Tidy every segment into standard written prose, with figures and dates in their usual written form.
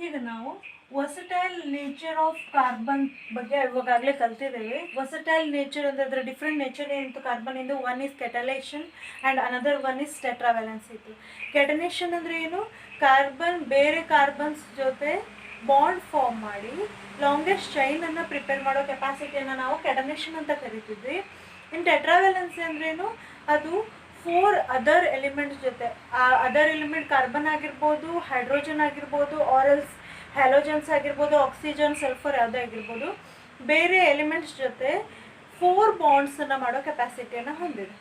ಈಗ ನಾವು versatile nature of carbon ಬಗ್ಗೆ ಇವಾಗಲೇ ಕಲ್ತಿದ್ದೇವೆ. ವರ್ಸಟೈಲ್ ನೇಚರ್ ಅಂದರೆ ಅದರ ಡಿಫ್ರೆಂಟ್ ನೇಚರ್ ಏನಿತ್ತು carbon. One is catenation and another one is tetravalence ಇತ್ತು. ಕೆಟನೇಷನ್ ಅಂದರೆ ಏನು? ಕಾರ್ಬನ್ ಬೇರೆ ಕಾರ್ಬನ್ಸ್ ಜೊತೆ ಬಾಂಡ್ ಫಾರ್ಮ್ ಮಾಡಿ ಲಾಂಗೆಸ್ಟ್ ಚೈನನ್ನು ಪ್ರಿಪೇರ್ ಮಾಡೋ ಕೆಪಾಸಿಟಿಯನ್ನು ನಾವು ಕೆಟನೇಷನ್ ಅಂತ ಕರಿತಿದ್ವಿ. ಇನ್ನು ಟೆಟ್ರಾವ್ಯಾಲೆನ್ಸಿ ಅಂದ್ರೇನು? ಅದು 4 ಅದರ್ ಎಲಿಮೆಂಟ್ಸ್ ಜೊತೆ, ಆ ಅದರ್ ಎಲಿಮೆಂಟ್ ಕಾರ್ಬನ್ ಆಗಿರ್ಬೋದು, ಹೈಡ್ರೋಜನ್ ಆಗಿರ್ಬೋದು, ಆರಲ್ಸ್ ಹ್ಯಾಲೋಜನ್ಸ್ ಆಗಿರ್ಬೋದು, ಆಕ್ಸಿಜನ್, ಸಲ್ಫರ್ ಯಾವುದೇ ಆಗಿರ್ಬೋದು, ಬೇರೆ ಎಲಿಮೆಂಟ್ಸ್ ಜೊತೆ 4 ಬಾಂಡ್ಸನ್ನು ಮಾಡೋ ಕೆಪಾಸಿಟಿಯನ್ನು ಹೊಂದಿದೆ.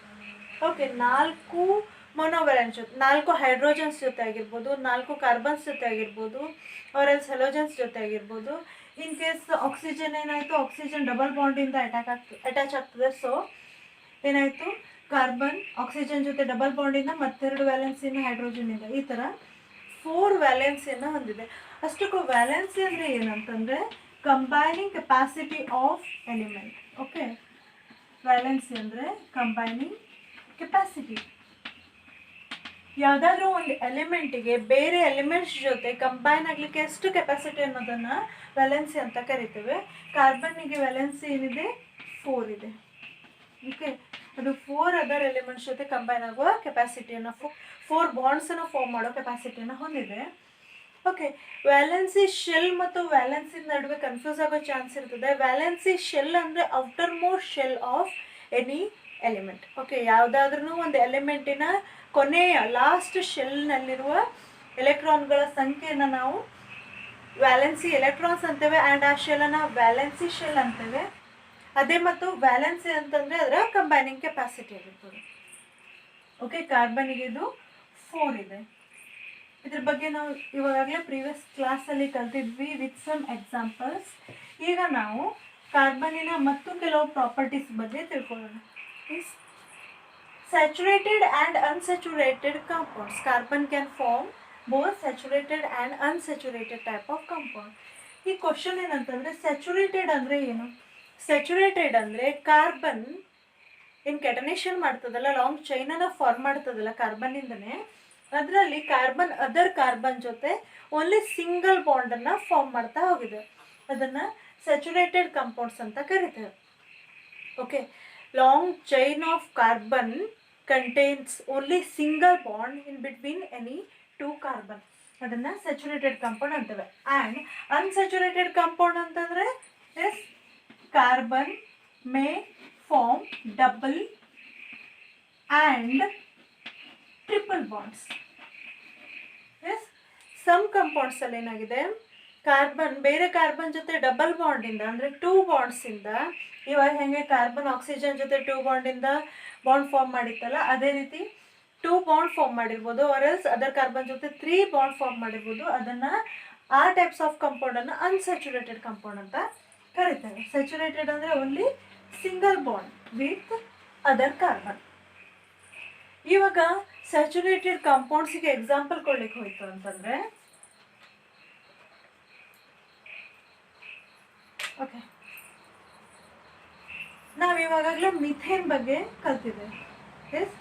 ಓಕೆ, 4 ಮೊನೋವ್ಯಾಲೆನ್ಸ್ ಜೊತೆ, 4 ಹೈಡ್ರೋಜನ್ಸ್ ಜೊತೆ ಆಗಿರ್ಬೋದು, 4 ಕಾರ್ಬನ್ಸ್ ಜೊತೆ ಆಗಿರ್ಬೋದು, ಆರಲ್ಸ್ ಹ್ಯಾಲೋಜನ್ಸ್ ಜೊತೆ ಆಗಿರ್ಬೋದು. ಇನ್ ಕೇಸ್ ಆಕ್ಸಿಜನ್ ಏನಾಯಿತು, ಆಕ್ಸಿಜನ್ ಡಬಲ್ ಬಾಂಡಿಂದ ಅಟ್ಯಾಚ್ ಆಗ್ತದೆ. ಸೊ ಏನಾಯಿತು, ಕಾರ್ಬನ್ ಆಕ್ಸಿಜನ್ ಜೊತೆ ಡಬಲ್ ಬಾಂಡಿಂದ ಮತ್ತೆರಡು ವ್ಯಾಲೆನ್ಸಿನ ಹೈಡ್ರೋಜನಿಂದ, ಈ ಥರ 4 ವ್ಯಾಲೆನ್ಸಿಯನ್ನು ಹೊಂದಿದೆ. ಅಷ್ಟಕ್ಕೂ ವ್ಯಾಲೆನ್ಸಿ ಅಂದರೆ ಏನಂತಂದರೆ combining capacity of element. Okay, valency ಅಂದರೆ ಕಂಬೈನಿಂಗ್ ಕೆಪಾಸಿಟಿ. ಯಾವುದಾದ್ರೂ ಒಂದು ಎಲಿಮೆಂಟಿಗೆ ಬೇರೆ ಎಲಿಮೆಂಟ್ಸ್ ಜೊತೆ ಕಂಬೈನ್ ಆಗಲಿಕ್ಕೆ ಎಷ್ಟು ಕೆಪಾಸಿಟಿ ಅನ್ನೋದನ್ನು ವ್ಯಾಲೆನ್ಸಿ ಅಂತ ಕರಿತೇವೆ. ಕಾರ್ಬನ್ನಿಗೆ ವ್ಯಾಲೆನ್ಸಿ ಏನಿದೆ? 4 ಇದೆ. ಓಕೆ, ಅದು 4 ಅದರ್ ಎಲಿಮೆಂಟ್ಸ್ ಜೊತೆ ಕಂಬೈನ್ ಆಗುವ ಕೆಪಾಸಿಟಿಯನ್ನು, 4 ಬಾಂಡ್ಸನ್ನು ಫಾರ್ಮ್ ಮಾಡೋ ಕೆಪಾಸಿಟಿಯನ್ನು ಹೊಂದಿದೆ. ಓಕೆ, ವ್ಯಾಲೆನ್ಸಿ ಶೆಲ್ ಮತ್ತು ವ್ಯಾಲೆನ್ಸಿ ನಡುವೆ ಕನ್ಫ್ಯೂಸ್ ಆಗೋ ಚಾನ್ಸ್ ಇರ್ತದೆ. ವ್ಯಾಲೆನ್ಸಿ ಶೆಲ್ ಅಂದರೆ outer most shell of any element. Okay, ಯಾವುದಾದ್ರೂ ಒಂದು ಎಲಿಮೆಂಟಿನ ಕೊನೆಯ ಲಾಸ್ಟ್ ಶೆಲ್ನಲ್ಲಿರುವ ಎಲೆಕ್ಟ್ರಾನ್ಗಳ ಸಂಖ್ಯೆಯನ್ನು ನಾವು ವ್ಯಾಲೆನ್ಸಿ ಎಲೆಕ್ಟ್ರಾನ್ಸ್ ಅಂತೇವೆ, ಆ್ಯಂಡ್ ಆ ಶೆಲ್ಲನ್ನು ವ್ಯಾಲೆನ್ಸಿ ಶೆಲ್ ಅಂತೇವೆ. ಅದೇ ಮತ್ತು ವ್ಯಾಲೆನ್ಸಿ ಅಂತಂದರೆ ಅದರ ಕಂಬೈನಿಂಗ್ ಕೆಪಾಸಿಟಿ ಆಗಿರ್ತದೆ. ಓಕೆ, ಕಾರ್ಬನ್ನಿಗೆ ಇದು 4 ಇದೆ. ಇದ್ರ ಬಗ್ಗೆ ನಾವು ಇವಾಗಲೇ ಪ್ರೀವಿಯಸ್ ಕ್ಲಾಸಲ್ಲಿ ಕಲ್ತಿದ್ವಿ ವಿತ್ ಸಮ್ ಎಕ್ಸಾಂಪಲ್ಸ್. ಈಗ ನಾವು ಕಾರ್ಬನ್ನಿನ ಮತ್ತು ಕೆಲವು ಪ್ರಾಪರ್ಟೀಸ್ ಬಗ್ಗೆ ತಿಳ್ಕೊಳ್ಳೋಣ. Is saturated and unsaturated compounds. Carbon can form both saturated and unsaturated type of compound. ಈ ಕ್ವಶನ್ ಏನಂತಂದರೆ ಸ್ಯಾಚುರೇಟೆಡ್ ಅಂದರೆ ಏನು? ಸ್ಯಾಚುರೇಟೆಡ್ ಅಂದರೆ ಕಾರ್ಬನ್ ಏನು ಕೆಟನೇಷನ್ ಮಾಡ್ತದಲ್ಲ, ಲಾಂಗ್ ಚೈನನ್ನು ಫಾರ್ಮ್ ಮಾಡ್ತದಲ್ಲ ಕಾರ್ಬನ್ನಿಂದನೇ, ಅದರಲ್ಲಿ ಕಾರ್ಬನ್ ಅದರ್ ಕಾರ್ಬನ್ ಜೊತೆ ಓನ್ಲಿ ಸಿಂಗಲ್ ಬಾಂಡನ್ನು ಫಾರ್ಮ್ ಮಾಡ್ತಾ ಹೋಗಿದೆ. ಅದನ್ನು ಸ್ಯಾಚುರೇಟೆಡ್ ಕಾಂಪೌಂಡ್ಸ್ ಅಂತ ಕರಿತೇವೆ. Okay, long chain of carbon contains only single bond in between any 2 carbon, ಅದನ್ನು ಸ್ಯಾಚುರೇಟೆಡ್ ಕಾಂಪೌಂಡ್ ಅಂತೇವೆ. ಆ್ಯಂಡ್ ಅನ್ಸ್ಯಾಚುರೇಟೆಡ್ ಕಾಂಪೌಂಡ್ ಅಂತಂದರೆ yes carbon may form double and triple bonds. Yes, some ಕಾಂಪೌಂಡ್ಸಲ್ಲಿ ಏನಾಗಿದೆ, ಕಾರ್ಬನ್ ಬೇರೆ carbon ಜೊತೆ double ಬಾಂಡಿಂದ ಅಂದರೆ 2 ಬಾಂಡ್ಸಿಂದ, ಇವಾಗ ಹೇಗೆ ಕಾರ್ಬನ್ ಆಕ್ಸಿಜನ್ ಜೊತೆ 2 ಬಾಂಡಿಂದ ಬಾಂಡ್ ಫಾರ್ಮ್ ಮಾಡಿತ್ತಲ್ಲ, ಅದೇ ರೀತಿ 2 ಬಾಂಡ್ ಫಾರ್ಮ್ ಮಾಡಿರ್ಬೋದು, ಆರ್ ಎಲ್ಸ್ ಅದರ್ ಕಾರ್ಬನ್ ಜೊತೆ 3 ಬಾಂಡ್ ಫಾರ್ಮ್ ಮಾಡಿರ್ಬೋದು. ಅದನ್ನು ಆ ಟೈಪ್ಸ್ ಆಫ್ ಕಾಂಪೌಂಡನ್ನು ಅನ್ಸ್ಯಾಚುರೇಟೆಡ್ ಕಾಂಪೌಂಡ್ ಅಂತ ಕರೀತಾರೆ. ಸ್ಯಾಚುರೇಟೆಡ್ ಅಂದರೆ only single bond with other carbon. ಇವಾಗ ಸ್ಯಾಚುರೇಟೆಡ್ ಕಾಂಪೌಂಡ್ಸಿಗೆ ಎಕ್ಸಾಂಪಲ್ ಕೊಡ್ಲಿಕ್ಕೆ ಹೋಯ್ತು ಅಂತಂದರೆ, ಓಕೆ, ನಾವು ಇವಾಗಲೇ ಮಿಥೇನ್ ಬಗ್ಗೆ ಕಲ್ತಿದ್ದೇವೆ. ಎಸ್,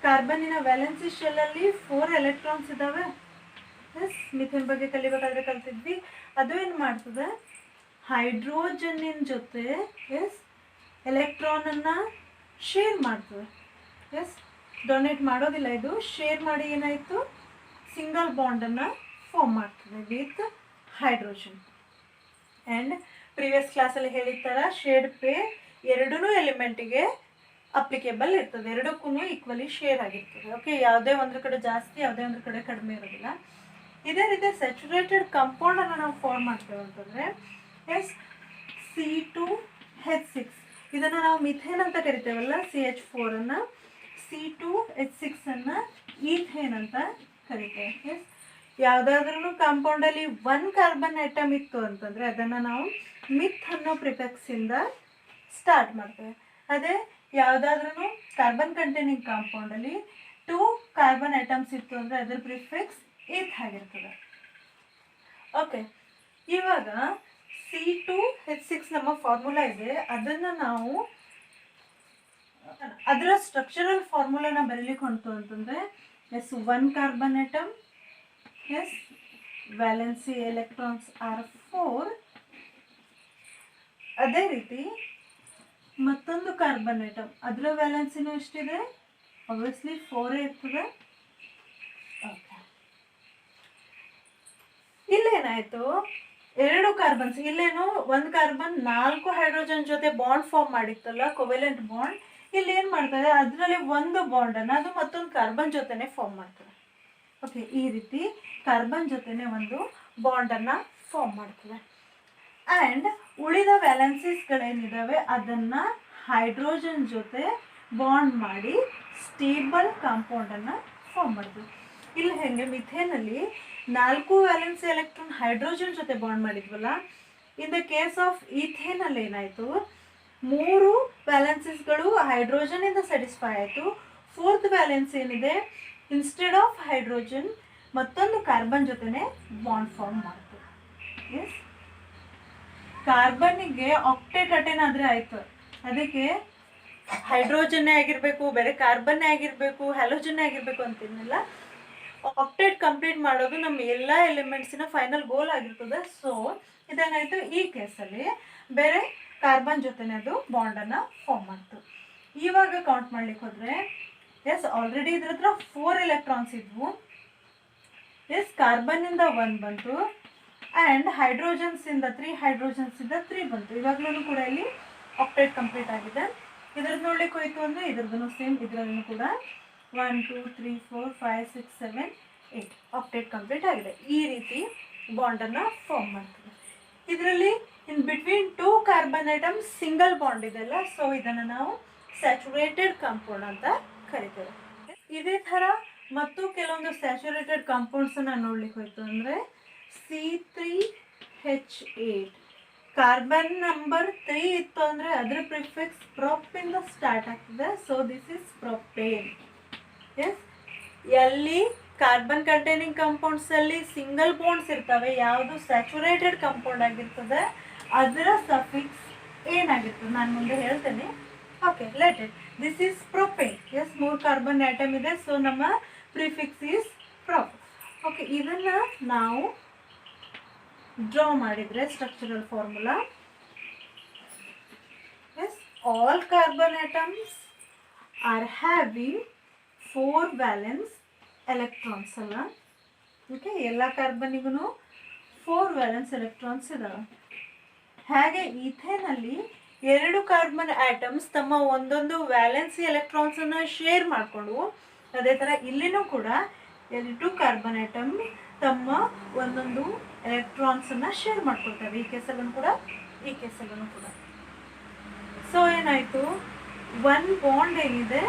ಕಾರ್ಬನ್ನಿನ ವ್ಯಾಲೆನ್ಸಿ ಶೆಲ್ಲಲ್ಲಿ 4 ಎಲೆಕ್ಟ್ರಾನ್ಸ್ ಇದ್ದಾವೆ. ಎಸ್, ಮಿಥೇನ್ ಬಗ್ಗೆ ಕಲಿಬೇಕಾದ್ರೆ ಕಲ್ತಿದ್ವಿ. ಅದು ಏನು ಮಾಡ್ತದೆ, ಹೈಡ್ರೋಜನ್ನಿನ ಜೊತೆ ಎಸ್ ಎಲೆಕ್ಟ್ರಾನನ್ನು ಶೇರ್ ಮಾಡ್ತದೆ. ಎಸ್, ಡೊನೇಟ್ ಮಾಡೋದಿಲ್ಲ, ಇದು ಶೇರ್ ಮಾಡಿ ಏನಾಯಿತು, ಸಿಂಗಲ್ ಬಾಂಡನ್ನು ಫಾರ್ಮ್ ಮಾಡ್ತದೆ ವಿತ್ ಹೈಡ್ರೋಜನ್. ಆ್ಯಂಡ್ ಪ್ರೀವಿಯಸ್ ಕ್ಲಾಸಲ್ಲಿ ಹೇಳಿದ ಥರ ಶೇಡ್ ಪೇರ್ ಎರಡೂ ಎಲಿಮೆಂಟಿಗೆ ಅಪ್ಲಿಕೇಬಲ್ ಇರ್ತದೆ, ಎರಡಕ್ಕೂ ಈಕ್ವಲಿ ಶೇರ್ ಆಗಿರ್ತದೆ. ಓಕೆ, ಯಾವುದೇ ಒಂದ್ರ ಕಡೆ ಜಾಸ್ತಿ, ಯಾವುದೇ ಒಂದ್ರ ಕಡೆ ಕಡಿಮೆ ಇರೋದಿಲ್ಲ. ಇದೇ ರೀತಿ ಸ್ಯಾಚುರೇಟೆಡ್ ಕಾಂಪೌಂಡನ್ನು ನಾವು ಫಾರ್ಮ್ ಮಾಡ್ತೇವೆ ಅಂತಂದರೆ ಎಸ್ C2H6, ಇದನ್ನು ನಾವು ಮಿಥೇನ್ ಅಂತ ಕರಿತೇವಲ್ಲ, CH4 C2H6 ಈಥೇನ್ ಅಂತ ಕರಿತೇವೆ. ಎಸ್, ಯಾವುದಾದ್ರೂ ಕಾಂಪೌಂಡಲ್ಲಿ 1 ಕಾರ್ಬನ್ ಐಟಮ್ ಇತ್ತು ಅಂತಂದರೆ ಅದನ್ನು ನಾವು ಮಿಥ್ ಅನ್ನೋ ಪ್ರಿಫಿಕ್ಸಿಂದ ಸ್ಟಾರ್ಟ್ ಮಾಡ್ತೇವೆ. ಅದೇ ಯಾವುದಾದ್ರೂ ಕಾರ್ಬನ್ ಕಂಟೈನಿಂಗ್ ಕಾಂಪೌಂಡಲ್ಲಿ 2 ಕಾರ್ಬನ್ ಐಟಮ್ಸ್ ಇತ್ತು ಅಂದರೆ ಅದರ ಪ್ರಿಫಿಕ್ಸ್ ಈಥ್ ಆಗಿರ್ತದೆ. ಓಕೆ, ಇವಾಗ C2H6 ನಮ್ಮ ಫಾರ್ಮುಲಾ ಇದೆ, ಅದನ್ನು ನಾವು ಅದರ ಸ್ಟ್ರಕ್ಚರಲ್ ಫಾರ್ಮುಲಾನ ಬರೀಲಿಕ್ಕೆ ಹೊಂತು ಅಂತಂದರೆ yes 1 carbon atom, yes valency electrons are 4. ಅದೇ ರೀತಿ ಮತ್ತೊಂದು ಕಾರ್ಬನ್ ಐಟಮ್, ಅದರ ವ್ಯಾಲೆನ್ಸಿನೂ ಎಷ್ಟಿದೆ? ಆಬ್ವಿಯಸ್ಲಿ 4 ಇರ್ತದೆ. ಓಕೆ, ಇಲ್ಲೇನಾಯಿತು, 2 ಕಾರ್ಬನ್ಸ್, ಇಲ್ಲೇನು ಒಂದು ಕಾರ್ಬನ್ 4 ಹೈಡ್ರೋಜನ್ ಜೊತೆ ಬಾಂಡ್ ಫಾರ್ಮ್ ಮಾಡಿತ್ತಲ್ಲ, ಕೊವೆಲೆಂಟ್ ಬಾಂಡ್. ಇಲ್ಲಿ ಏನು ಮಾಡ್ತದೆ, ಅದರಲ್ಲಿ ಒಂದು ಬಾಂಡನ್ನು ಅದು ಮತ್ತೊಂದು ಕಾರ್ಬನ್ ಜೊತೆನೆ ಫಾರ್ಮ್ ಮಾಡ್ತದೆ. ಓಕೆ, ಈ ರೀತಿ ಕಾರ್ಬನ್ ಜೊತೆನೆ ಒಂದು ಬಾಂಡನ್ನು ಫಾರ್ಮ್ ಮಾಡ್ತದೆ. ಆ್ಯಂಡ್ ಉಳಿದ ವ್ಯಾಲೆನ್ಸಿಸ್ಗಳೇನಿದ್ದಾವೆ ಅದನ್ನು ಹೈಡ್ರೋಜನ್ ಜೊತೆ ಬಾಂಡ್ ಮಾಡಿ ಸ್ಟೇಬಲ್ ಕಾಂಪೌಂಡನ್ನು ಫಾರ್ಮ್ ಮಾಡ್ತದೆ. ಇಲ್ಲಿ ಹೆಂಗೆ, ಮಿಥೇನಲ್ಲಿ 4 ವ್ಯಾಲೆನ್ಸಿ ಎಲೆಕ್ಟ್ರಾನ್ ಹೈಡ್ರೋಜನ್ ಜೊತೆ ಬಾಂಡ್ ಮಾಡಿದ್ವಲ್ಲ, ಇನ್ ದ ಕೇಸ್ ಆಫ್ ಈಥೇನಲ್ಲಿ ಏನಾಯಿತು, 3 ವ್ಯಾಲೆನ್ಸಿಸ್ಗಳು ಹೈಡ್ರೋಜನಿಂದ ಸ್ಯಾಟಿಸ್ಫೈ ಆಯಿತು. 4th ವ್ಯಾಲೆನ್ಸಿ ಏನಿದೆ, ಇನ್ಸ್ಟೆಡ್ ಆಫ್ ಹೈಡ್ರೋಜನ್ ಮತ್ತೊಂದು ಕಾರ್ಬನ್ ಜೊತೆನೆ ಬಾಂಡ್ ಫಾರ್ಮ್ ಮಾಡ್ತು. ಎಸ್, ಕಾರ್ಬನ್ನಿಗೆ ಆಕ್ಟೇಟ್ ಅಟೇನ್ ಆದರೆ ಆಯಿತು, ಅದಕ್ಕೆ ಹೈಡ್ರೋಜನ್ನೇ ಆಗಿರಬೇಕು, ಬೇರೆ ಕಾರ್ಬನ್ನೇ ಆಗಿರಬೇಕು, ಹ್ಯಾಲೋಜನ್ನೇ ಆಗಿರಬೇಕು ಅಂತಿರಲಿಲ್ಲ. ಆಕ್ಟೇಟ್ ಕಂಪ್ಲೀಟ್ ಮಾಡೋದು ನಮ್ಮ ಎಲ್ಲ ಎಲಿಮೆಂಟ್ಸಿನ ಫೈನಲ್ ಗೋಲ್ ಆಗಿರ್ತದೆ. ಸೊ ಇದೇನಾಯಿತು, ಈ ಕೇಸಲ್ಲಿ ಬೇರೆ ಕಾರ್ಬನ್ ಜೊತೆನೇ ಅದು ಬಾಂಡನ್ನು ಫಾರ್ಮ್ ಮಾಡ್ತು. ಇವಾಗ ಕೌಂಟ್ ಮಾಡ್ಲಿಕ್ಕೆ ಹೋದರೆ, ಎಸ್ ಆಲ್ರೆಡಿ ಇದ್ರ ಹತ್ರ 4 ಎಲೆಕ್ಟ್ರಾನ್ಸ್ ಇದ್ವು. ಎಸ್, ಕಾರ್ಬನ್ನಿಂದ 1 ಬಂತು, ಆ್ಯಂಡ್ ಹೈಡ್ರೋಜನ್ಸಿಂದ 3 ಹೈಡ್ರೋಜನ್ಸಿಂದ 3 ಬಂತು. ಇವಾಗಲೂ ಕೂಡ ಇಲ್ಲಿ ಆಕ್ಟೇಟ್ ಕಂಪ್ಲೀಟ್ ಆಗಿದೆ. ಇದ್ರದ್ದು ನೋಡ್ಲಿಕ್ಕೆ ಹೋಯ್ತು ಅಂದರೆ ಇದ್ರದ್ದು ಸೇಮ್, ಇದರಲ್ಲೂ ಕೂಡ 1 2 3 4 5 6 7 8 ಆಕ್ಟೇಟ್ ಕಂಪ್ಲೀಟ್ ಆಗಿದೆ. ಈ ರೀತಿ ಬಾಂಡನ್ನು ಫಾರ್ಮ್ ಮಾಡ್ತದೆ. ಇದರಲ್ಲಿ in between 2 carbon items single bond ಇದೆಲ್ಲ, ಸೊ ಇದನ್ನು ನಾವು ಸ್ಯಾಚುರೇಟೆಡ್ ಕಾಂಪೌಂಡ್ ಅಂತ ಕರಿತೇವೆ. ಇದೇ ಥರ ಮತ್ತು ಕೆಲವೊಂದು ಸ್ಯಾಚುರೇಟೆಡ್ ಕಾಂಪೌಂಡ್ಸನ್ನು ನೋಡ್ಲಿಕ್ಕೆ ಹೋಯ್ತು ಅಂದರೆ C3H8 ಕಾರ್ಬನ್ ನಂಬರ್ 3 ಇತ್ತು ಅಂದರೆ ಅದರ ಪ್ರಿಫಿಕ್ಸ್ ಪ್ರೊಪಿಂದ ಸ್ಟಾರ್ಟ್ ಆಗ್ತದೆ. So this is propane. Yes, ಎಲ್ಲಿ ಕಾರ್ಬನ್ ಕಂಟೈನಿಂಗ್ ಕಾಂಪೌಂಡ್ಸಲ್ಲಿ ಸಿಂಗಲ್ ಬಾಂಡ್ಸ್ ಇರ್ತವೆ, ಯಾವುದು ಸ್ಯಾಚುರೇಟೆಡ್ ಕಾಂಪೌಂಡ್ ಆಗಿರ್ತದೆ ಅದರ ಸಫಿಕ್ಸ್ ಏನಾಗಿರ್ತದೆ ನಾನು ಮುಂದೆ ಹೇಳ್ತೇನೆ. Okay, let it. This is propane. Yes, 3 carbon atom ಇದೆ, ಸೊ ನಮ್ಮ ಪ್ರಿಫಿಕ್ಸ್ ಈಸ್ ಪ್ರೊಪ್. ಓಕೆ, ಇದನ್ನು ನಾವು ಡ್ರಾ ಮಾಡಿದರೆ structural formula, yes, all carbon atoms are having 4 valence electrons ಅಲ್ಲ. ಓಕೆ, ಎಲ್ಲ ಕಾರ್ಬನ್ನಿಗೂ 4 ವ್ಯಾಲೆನ್ಸ್ ಎಲೆಕ್ಟ್ರಾನ್ಸ್ ಇದಾವೆ. ಹಾಗೆ ಈಥೇನಲ್ಲಿ 2 ಕಾರ್ಬನ್ ಆಟಮ್ಸ್ ತಮ್ಮ ಒಂದೊಂದು ವ್ಯಾಲೆನ್ಸಿ ಎಲೆಕ್ಟ್ರಾನ್ಸನ್ನು ಶೇರ್ ಮಾಡಿಕೊಂಡು, ಅದೇ ಥರ ಇಲ್ಲಿನೂ ಕೂಡ 2 ಕಾರ್ಬನ್ ಆಟಮ್ ತಮ್ಮ ಒಂದೊಂದು ಎಲೆಕ್ಟ್ರಾನ್ಸನ್ನು ಶೇರ್ ಮಾಡ್ಕೊಳ್ತವೆ. ಈ ಕೇಸಲ್ಲೂ ಕೂಡ, ಈ ಕೇಸಲ್ಲೂ ಕೂಡ. ಸೊ ಏನಾಯಿತು, 1 ಬಾಂಡ್ ಏನಿದೆ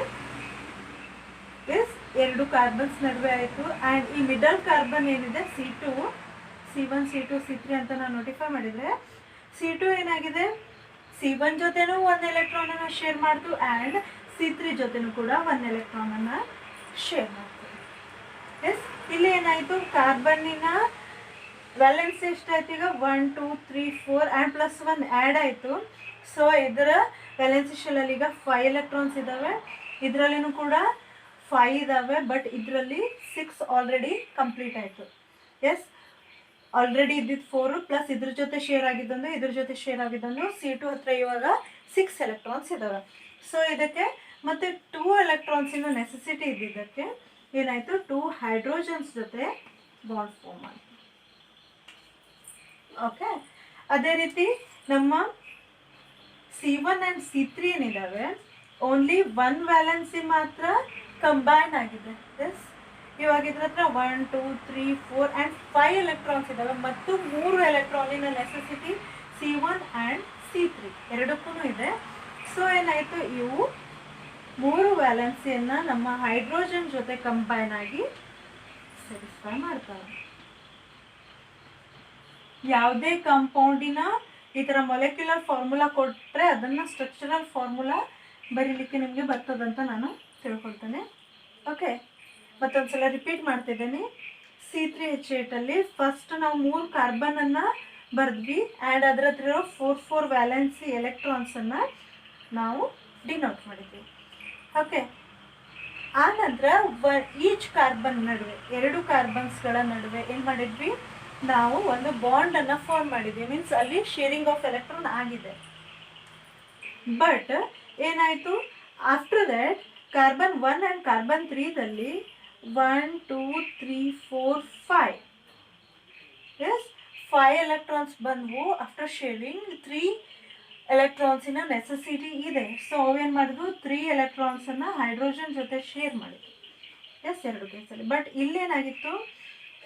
ಎಸ್ 2 ಕಾರ್ಬನ್ಸ್ ನಡುವೆ ಆಯಿತು. ಆ್ಯಂಡ್ ಈ ಮಿಡಲ್ ಕಾರ್ಬನ್ ಏನಿದೆ C2, C1 C2 C3 ಅಂತ ನಾನು ನೋಟಿಫೈ ಮಾಡಿದರೆ, C2 ಏನಾಗಿದೆ, C1 ಜೊತೆನೂ 1 ಎಲೆಕ್ಟ್ರಾನನ್ನು ಶೇರ್ ಮಾಡ್ತು, ಆ್ಯಂಡ್ C3 ಜೊತೆನೂ ಕೂಡ 1 ಎಲೆಕ್ಟ್ರಾನನ್ನು ಶೇರ್ ಮಾಡ್ತು. ಎಸ್, ಇಲ್ಲಿ ಏನಾಯಿತು, ಕಾರ್ಬನ್ನಿನ ವ್ಯಾಲೆನ್ಸ್ ಎಷ್ಟಾಯ್ತು ಈಗ, 1 2 3 4 ಆ್ಯಂಡ್ +1 ಆ್ಯಡ್ ಆಯಿತು. ಸೊ ಇದರ ವ್ಯಾಲೆನ್ಸಿ ಶೆಲ್ಲಲ್ಲಿ ಈಗ 5 ಎಲೆಕ್ಟ್ರಾನ್ಸ್ ಇದ್ದಾವೆ. ಇದರಲ್ಲಿನೂ ಕೂಡ 5 ಇದ್ದಾವೆ, ಬಟ್ ಇದರಲ್ಲಿ 6 ಆಲ್ರೆಡಿ ಕಂಪ್ಲೀಟ್ ಆಯಿತು. ಎಸ್, ಆಲ್ರೆಡಿ ಇದ್ದಿದ್ದು 4 ಪ್ಲಸ್ ಇದ್ರ ಜೊತೆ ಶೇರ್ ಆಗಿದ್ದೊಂದು, ಇದ್ರ ಜೊತೆ ಶೇರ್ ಆಗಿದ್ದೊಂದು, C2 ಹತ್ರ ಇವಾಗ 6 ಎಲೆಕ್ಟ್ರಾನ್ಸ್ ಇದ್ದಾವೆ. ಸೊ ಇದಕ್ಕೆ ಮತ್ತೆ 2 ಎಲೆಕ್ಟ್ರಾನ್ಸಿನ ನೆಸೆಸಿಟಿ ಇದ್ದಿದ್ದಕ್ಕೆ ಏನಾಯಿತು, 2 ಹೈಡ್ರೋಜನ್ಸ್ ಜೊತೆ ಬಾಂಡ್ ಫಾರ್ಮ್ ಆಯಿತು. ಓಕೆ, ಅದೇ ರೀತಿ ನಮ್ಮ C1 ಆ್ಯಂಡ್ C3 ಏನಿದ್ದಾವೆ, ಓನ್ಲಿ 1 ವ್ಯಾಲೆನ್ಸಿ ಮಾತ್ರ ಕಂಬೈನ್ ಆಗಿದೆ. ಎಸ್, ಇವಾಗ ಇದ್ರ ಹತ್ರ 1 2 3 4 ಆ್ಯಂಡ್ 5 ಎಲೆಕ್ಟ್ರಾನ್ಸ್ ಇದ್ದಾವೆ, ಮತ್ತು 3 ಎಲೆಕ್ಟ್ರಾನಿನ ನೆಸೆಸಿಟಿ C1 ಆ್ಯಂಡ್ C3 ಎರಡಕ್ಕೂ ಇದೆ. ಸೊ ಏನಾಯಿತು, ಇವು 3 ವ್ಯಾಲೆನ್ಸಿಯನ್ನು ನಮ್ಮ ಹೈಡ್ರೋಜನ್ ಜೊತೆ ಕಂಬೈನ್ ಆಗಿ ಸ್ಯಾಟಿಸ್ಫೈ ಮಾಡ್ತಾರೆ. ಯಾವುದೇ ಕಾಂಪೌಂಡಿನ ಈ ಥರ ಮೊಲೆಕ್ಯುಲರ್ ಫಾರ್ಮುಲಾ ಕೊಟ್ಟರೆ ಅದನ್ನು ಸ್ಟ್ರಕ್ಚರಲ್ ಫಾರ್ಮುಲಾ ಬರೀಲಿಕ್ಕೆ ನಿಮಗೆ ಬರ್ತದಂತ ನಾನು ತಿಳ್ಕೊಳ್ತೇನೆ. ಓಕೆ, ಮತ್ತೊಂದು ಸಲ ರಿಪೀಟ್ ಮಾಡ್ತಿದ್ದೇನೆ. C3H8ಅಲ್ಲಿ ಫಸ್ಟ್ ನಾವು 3 ಕಾರ್ಬನನ್ನು ಬರೆದ್ವಿ, ಆ್ಯಂಡ್ ಅದರ ಹತ್ರ ಇರೋ 4 ವ್ಯಾಲೆನ್ಸಿ ಎಲೆಕ್ಟ್ರಾನ್ಸನ್ನು ನಾವು ಡಿನೋಟ್ ಮಾಡಿದ್ವಿ. ಓಕೆ, ಆನಂತರ ಈಚ್ ಕಾರ್ಬನ್ ನಡುವೆ 2 ಕಾರ್ಬನ್ಸ್ಗಳ ನಡುವೆ ಏನು ಮಾಡಿದ್ವಿ, ನಾವು ಒಂದು ಬಾಂಡನ್ನು ಫಾರ್ಮ್ ಮಾಡಿದ್ದೀವಿ, ಮೀನ್ಸ್ ಅಲ್ಲಿ ಶೇರಿಂಗ್ ಆಫ್ ಎಲೆಕ್ಟ್ರಾನ್ ಆಗಿದೆ. ಬಟ್ ಏನಾಯಿತು, after that carbon 1 and carbon 3ದಲ್ಲಿ 1 2 3 4 5 ಎಸ್ 5 ಎಲೆಕ್ಟ್ರಾನ್ಸ್ ಬಂದವು. ಆಫ್ಟರ್ ಶೇರಿಂಗ್ 3 ಎಲೆಕ್ಟ್ರಾನ್ಸಿನ ನೆಸೆಸಿಟಿ ಇದೆ. ಸೊ ಅವೇನು ಮಾಡಿದ್ವು, 3 ಎಲೆಕ್ಟ್ರಾನ್ಸನ್ನು ಹೈಡ್ರೋಜನ್ ಜೊತೆ ಶೇರ್ ಮಾಡಿದ್ವು. ಎಸ್, 2 ಕೇಸಲ್ಲಿ. ಬಟ್ ಇಲ್ಲೇನಾಗಿತ್ತು,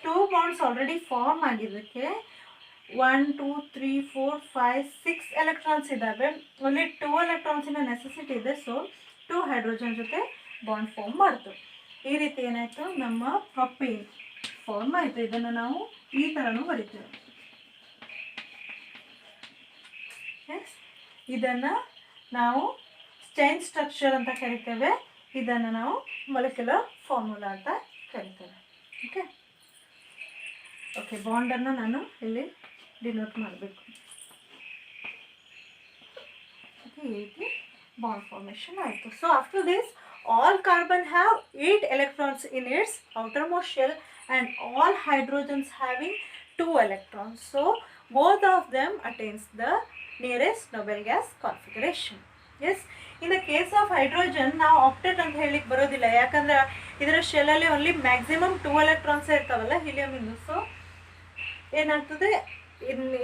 2 ಬಾಂಡ್ಸ್ ಆಲ್ರೆಡಿ ಫಾರ್ಮ್ ಆಗಿದ್ದಕ್ಕೆ 1 2 3 4 5 6 ಎಲೆಕ್ಟ್ರಾನ್ಸ್ ಇದ್ದಾವೆ. ಓನ್ಲಿ 2 ಎಲೆಕ್ಟ್ರಾನ್ಸಿನ ನೆಸೆಸಿಟಿ ಇದೆ. ಸೊ 2 ಹೈಡ್ರೋಜನ್ ಜೊತೆ ಬಾಂಡ್ ಫಾರ್ಮ್ ಮಾಡ್ತು. ಈ ರೀತಿ ಏನಾಯಿತು, ನಮ್ಮ ಪ್ರೊಪೇನ್ ಫಾರ್ಮ್ ಆಯಿತು. ಇದನ್ನು ನಾವು ಈ ಥರನೂ ಬರಿತೇವೆ. ಎಸ್, ಇದನ್ನು ನಾವು ಚೈನ್ ಸ್ಟ್ರಕ್ಚರ್ ಅಂತ ಕರಿತೇವೆ. ಇದನ್ನು ನಾವು ಮೊಲೆಕ್ಯುಲರ್ ಫಾರ್ಮುಲಾ ಅಂತ ಕರಿತೇವೆ. ಓಕೆ ಓಕೆ ಬಾಂಡನ್ನು ನಾನು ಇಲ್ಲಿ ಡಿನೋಟ್ ಮಾಡಬೇಕು. ಈ ರೀತಿ ಬಾಂಡ್ ಫಾರ್ಮೇಷನ್ ಆಯಿತು. So after this all carbon have 8 electrons in its outermost shell and all hydrogens having 2 electrons. So both of them attains the nearest noble gas configuration. Yes, in the case of hydrogen ನಾವು octet ಅಂತ ಹೇಳಿಕ್ಕೆ ಬರೋದಿಲ್ಲ, ಯಾಕಂದ್ರೆ ಇದರ ಶೆಲ್ಲಲ್ಲಿ only maximum 2 electrons ಇರ್ತಾವಲ್ಲ ಹೀಲಿಯಮಿಂದು. So ಏನಾಗ್ತದೆ,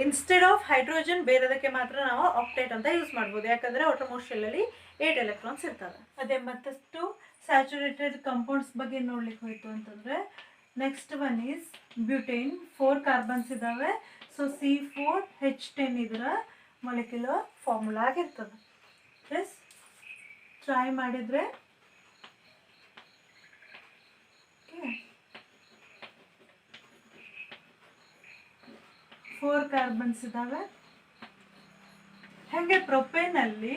instead of hydrogen ಬೇರೆದಕ್ಕೆ ಮಾತ್ರ ನಾವು ಆಕ್ಟೇಟ್ ಅಂತ ಯೂಸ್ ಮಾಡ್ಬೋದು, ಯಾಕಂದರೆ ಔಟರ್ಮೋಸ್ಟ್ ಶೆಲ್ಲಲ್ಲಿ 8 ಎಲೆಕ್ಟ್ರಾನ್ಸ್ ಇರ್ತವೆ. ಅದೇ ಮತ್ತಷ್ಟು ಸ್ಯಾಚುರೇಟೆಡ್ ಕಂಪೌಂಡ್ಸ್ ಬಗ್ಗೆ ನೋಡ್ಲಿಕ್ಕೆ ಹೋಯ್ತು ಅಂತಂದರೆ, next one is butane. 4 carbons ಇದ್ದಾವೆ. ಸೊ C4H10 ಇದರ ಮೊಲೆಕ್ಯುಲರ್ ಫಾರ್ಮುಲಾ ಆಗಿರ್ತದೆ. ಎಸ್, ಟ್ರೈ ಮಾಡಿದರೆ 4 ಕಾರ್ಬನ್ಸ್ ಇದ್ದಾವೆ. ಹಾಗೆ ಪ್ರೊಪೇನಲ್ಲಿ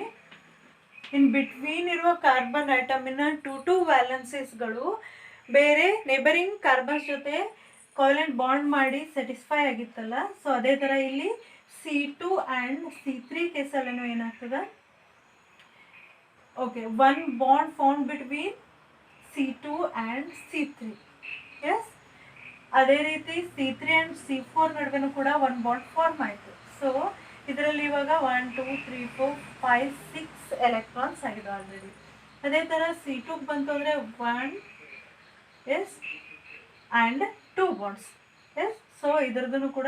ಇನ್ ಬಿಟ್ವೀನ್ ಇರುವ ಕಾರ್ಬನ್ ಐಟಮಿನ 2 ವ್ಯಾಲೆನ್ಸೀಸ್ಗಳು ಬೇರೆ ನೇಬರಿಂಗ್ ಕಾರ್ಬನ್ಸ್ ಜೊತೆ ಕೋವೆಲೆಂಟ್ ಬಾಂಡ್ ಮಾಡಿ ಸ್ಯಾಟಿಸ್ಫೈ ಆಗಿತ್ತಲ್ಲ. ಸೊ ಅದೇ ಥರ ಇಲ್ಲಿ C2 ಆ್ಯಂಡ್ C3 ಕೇಸಲ್ಲೂ ಏನಾಗ್ತದೆ, okay, 1 bond found between C2 and C3. Yes, ಅದೇ ರೀತಿ C3 ಆ್ಯಂಡ್ C4 ನಡುವೆನೂ ಕೂಡ 1 ಬಾಂಡ್ ಫಾರ್ಮ್ ಆಯಿತು. ಸೊ ಇದರಲ್ಲಿ ಇವಾಗ 1 2 3 4 5 6 ಎಲೆಕ್ಟ್ರಾನ್ಸ್ ಆಗಿದೆ ಆಲ್ರೆಡಿ. ಅದೇ ಥರ C2 ಬಂತು ಅಂದರೆ 1 yes and 2 bonds. Yes, so ಇದರದ್ದು ಕೂಡ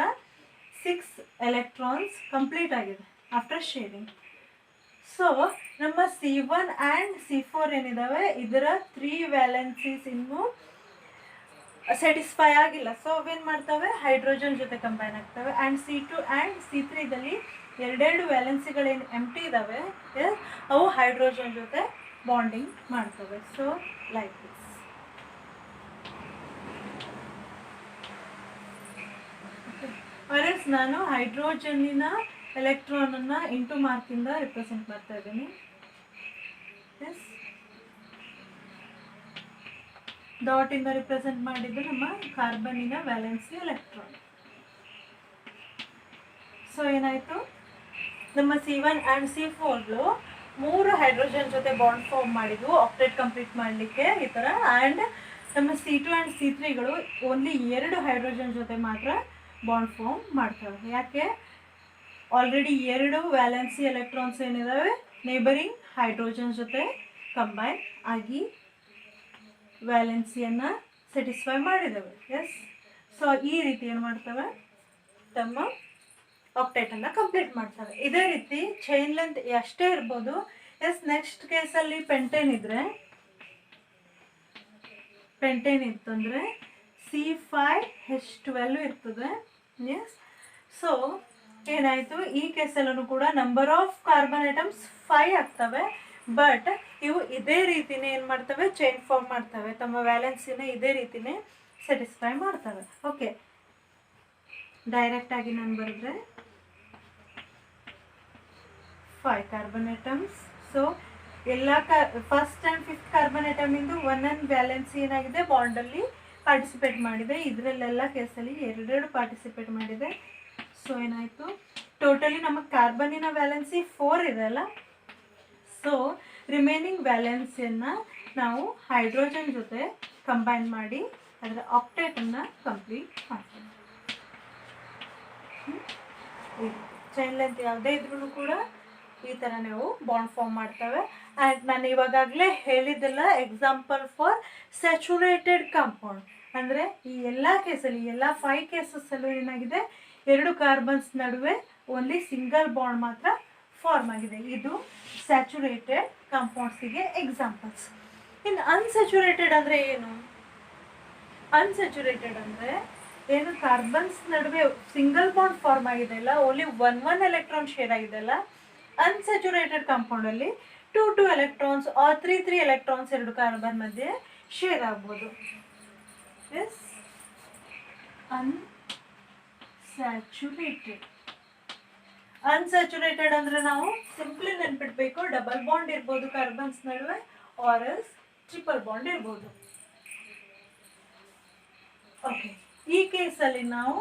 6 ಎಲೆಕ್ಟ್ರಾನ್ಸ್ ಕಂಪ್ಲೀಟ್ ಆಗಿದೆ ಆಫ್ಟರ್ ಶೇರಿಂಗ್. ಸೊ ನಮ್ಮ C1 ಆ್ಯಂಡ್ C4 ಏನಿದ್ದಾವೆ ಇದರ 3 ವ್ಯಾಲೆನ್ಸೀಸ್ ಇನ್ನೂ ಸ್ಯಾಟಿಸ್ಫೈ ಆಗಿಲ್ಲ. ಸೊ ಅವೇನು ಮಾಡ್ತವೆ, ಹೈಡ್ರೋಜನ್ ಜೊತೆ ಕಂಬೈನ್ ಆಗ್ತವೆ. ಆ್ಯಂಡ್ C2 ಆ್ಯಂಡ್ C3ದಲ್ಲಿ 2 ವ್ಯಾಲೆನ್ಸಿಗಳೇನು ಎಂಟಿ ಇದ್ದಾವೆ, ಅವು ಹೈಡ್ರೋಜನ್ ಜೊತೆ ಬಾಂಡಿಂಗ್ ಮಾಡ್ತವೆ. So like this. ವರಸ್ ನಾನು ಹೈಡ್ರೋಜನ್ನಿನ ಎಲೆಕ್ಟ್ರಾನನ್ನು ಇಂಟು ಮಾರ್ಕಿಂದ ರಿಪ್ರೆಸೆಂಟ್ ಮಾಡ್ತಾ ಇದ್ದೀನಿ. ಎಸ್, ಡಾಟಿಂದ ರಿಪ್ರೆಸೆಂಟ್ ಮಾಡಿದ್ದು ನಮ್ಮ ಕಾರ್ಬನ್ನಿನ ವ್ಯಾಲೆನ್ಸಿ ಎಲೆಕ್ಟ್ರಾನ್. ಸೊ ಏನಾಯಿತು, ನಮ್ಮ C1 ಆ್ಯಂಡ್ C4 3 ಹೈಡ್ರೋಜನ್ ಜೊತೆ ಬಾಂಡ್ ಫಾರ್ಮ್ ಮಾಡಿದ್ವು ಆಕ್ಟೇಟ್ ಕಂಪ್ಲೀಟ್ ಮಾಡಲಿಕ್ಕೆ ಈ ಥರ. ಆ್ಯಂಡ್ ನಮ್ಮ C2 ಆ್ಯಂಡ್ C3ಗಳು ಓನ್ಲಿ 2 ಹೈಡ್ರೋಜನ್ ಜೊತೆ ಮಾತ್ರ ಬಾಂಡ್ ಫಾರ್ಮ್ ಮಾಡ್ತವೆ. ಯಾಕೆ, ಆಲ್ರೆಡಿ 2 ವ್ಯಾಲೆನ್ಸಿ ಎಲೆಕ್ಟ್ರಾನ್ಸ್ ಏನಿದಾವೆ ನೇಬರಿಂಗ್ ಹೈಡ್ರೋಜನ್ ಜೊತೆ ಕಂಬೈನ್ ಆಗಿ ವ್ಯಾಲೆನ್ಸಿಯನ್ನು ಸ್ಯಾಟಿಸ್ಫೈ ಮಾಡಿದ್ದೇವೆ. ಎಸ್, ಸೊ ಈ ರೀತಿ ಏನು ಮಾಡ್ತವೆ, ತಮ್ಮ ಆಕ್ಟೇಟನ್ನು ಕಂಪ್ಲೀಟ್ ಮಾಡ್ತವೆ. ಇದೇ ರೀತಿ ಚೈನ್ ಲೆಂತ್ ಎಷ್ಟೇ ಇರ್ಬೋದು. ಎಸ್, ನೆಕ್ಸ್ಟ್ ಕೇಸಲ್ಲಿ ಪೆಂಟೇನ್ ಇತ್ತಂದರೆ C5H12 ಇರ್ತದೆ. ಎಸ್, ಸೊ ಏನಾಯಿತು, ಈ ಕೇಸಲ್ಲೂ ಕೂಡ ನಂಬರ್ ಆಫ್ ಕಾರ್ಬನ್ ಐಟಮ್ಸ್ 5 ಆಗ್ತವೆ. ಬಟ್ ಇವು ಇದೇ ರೀತಿನೇ ಏನು ಮಾಡ್ತವೆ, ಚೈನ್ ಫಾರ್ಮ್ ಮಾಡ್ತವೆ, ತಮ್ಮ ವ್ಯಾಲೆನ್ಸಿನ ಇದೇ ರೀತಿನೇ ಸ್ಯಾಟಿಸ್ಫೈ ಮಾಡ್ತವೆ. ಓಕೆ, ಡೈರೆಕ್ಟಾಗಿ ನಾನು ಬರೆದ್ರೆ 5 ಕಾರ್ಬನ್ ಐಟಮ್ಸ್. ಸೊ ಎಲ್ಲ ಫಸ್ಟ್ ಆ್ಯಂಡ್ 5th ಕಾರ್ಬನ್ ಐಟಮಿಂದು 1 ವ್ಯಾಲೆನ್ಸಿ ಏನಾಗಿದೆ ಬಾಂಡಲ್ಲಿ ಪಾರ್ಟಿಸಿಪೇಟ್ ಮಾಡಿದೆ. ಇದರಲ್ಲೆಲ್ಲ ಕೇಸಲ್ಲಿ 2 ಪಾರ್ಟಿಸಿಪೇಟ್ ಮಾಡಿದೆ. ಸೊ ಏನಾಯಿತು, ಟೋಟಲಿ ನಮಗೆ ಕಾರ್ಬನ್ನಿನ ವ್ಯಾಲೆನ್ಸಿ 4 ಇದೆ ಅಲ್ಲ. ಸೊ ರಿಮೈನಿಂಗ್ ವ್ಯಾಲೆನ್ಸಿಯನ್ನು ನಾವು ಹೈಡ್ರೋಜನ್ ಜೊತೆ ಕಂಬೈನ್ ಮಾಡಿ ಅದರ ಆಕ್ಟೇಟನ್ನು ಕಂಪ್ಲೀಟ್ ಮಾಡ್ತೀವಿ. ಚೈನ್ ಲೆಂತ್ ಯಾವುದೇ ಇದ್ರೂ ಕೂಡ ಈ ಥರ ನಾವು ಬಾಂಡ್ ಫಾರ್ಮ್ ಮಾಡ್ತವೆ. ಆ್ಯಂಡ್ ನಾನು ಇವಾಗಲೇ ಹೇಳಿದ್ದೆಲ್ಲ ಎಕ್ಸಾಂಪಲ್ ಫಾರ್ ಸ್ಯಾಚುರೇಟೆಡ್ ಕಾಂಪೌಂಡ್. ಅಂದರೆ ಈ ಎಲ್ಲ ಕೇಸಲ್ಲಿ, ಎಲ್ಲ 5 ಕೇಸಸ್ಸಲ್ಲೂ ಏನಾಗಿದೆ, 2 ಕಾರ್ಬನ್ಸ್ ನಡುವೆ ಓನ್ಲಿ ಸಿಂಗಲ್ ಬಾಂಡ್ ಮಾತ್ರ ಫಾರ್ಮ್ ಆಗಿದೆ. ಇದು ಸ್ಯಾಚುರೇಟೆಡ್ ಕಾಂಪೌಂಡ್ಸಿಗೆ ಎಕ್ಸಾಂಪಲ್ಸ್. ಇನ್ನು ಅನ್ಸ್ಯಾಚುರೇಟೆಡ್ ಅಂದರೆ ಏನು? ಅನ್ಸ್ಯಾಚುರೇಟೆಡ್ ಅಂದರೆ ಏನು, ಕಾರ್ಬನ್ಸ್ ನಡುವೆ ಸಿಂಗಲ್ ಬಾಂಡ್ ಫಾರ್ಮ್ ಆಗಿದೆ ಅಲ್ಲ, ಓನ್ಲಿ 1 ಎಲೆಕ್ಟ್ರಾನ್ ಶೇರ್ ಆಗಿದೆ ಅಲ್ಲ, ಅನ್ಸ್ಯಾಚುರೇಟೆಡ್ ಕಾಂಪೌಂಡಲ್ಲಿ 2 ಎಲೆಕ್ಟ್ರಾನ್ಸ್ ಆರ್ 3 ಎಲೆಕ್ಟ್ರಾನ್ಸ್ 2 ಕಾರ್ಬನ್ ಮಧ್ಯೆ ಶೇರ್ ಆಗ್ಬೋದು. Yes, unsaturated. ಅನ್ಸ್ಯಾಚುರೇಟೆಡ್ ಅಂದರೆ ನಾವು ಸಿಂಪ್ಲಿ ನೆನ್ಪಿಡ್ಬೇಕು, ಡಬಲ್ ಬಾಂಡ್ ಇರ್ಬೋದು ಕಾರ್ಬನ್ಸ್ ನಡುವೆ, ಆರ್ ಎಲ್ಸ್ ಟ್ರಿಪಲ್ ಬಾಂಡ್ ಇರ್ಬೋದು. ಓಕೆ, ಈ ಕೇಸಲ್ಲಿ ನಾವು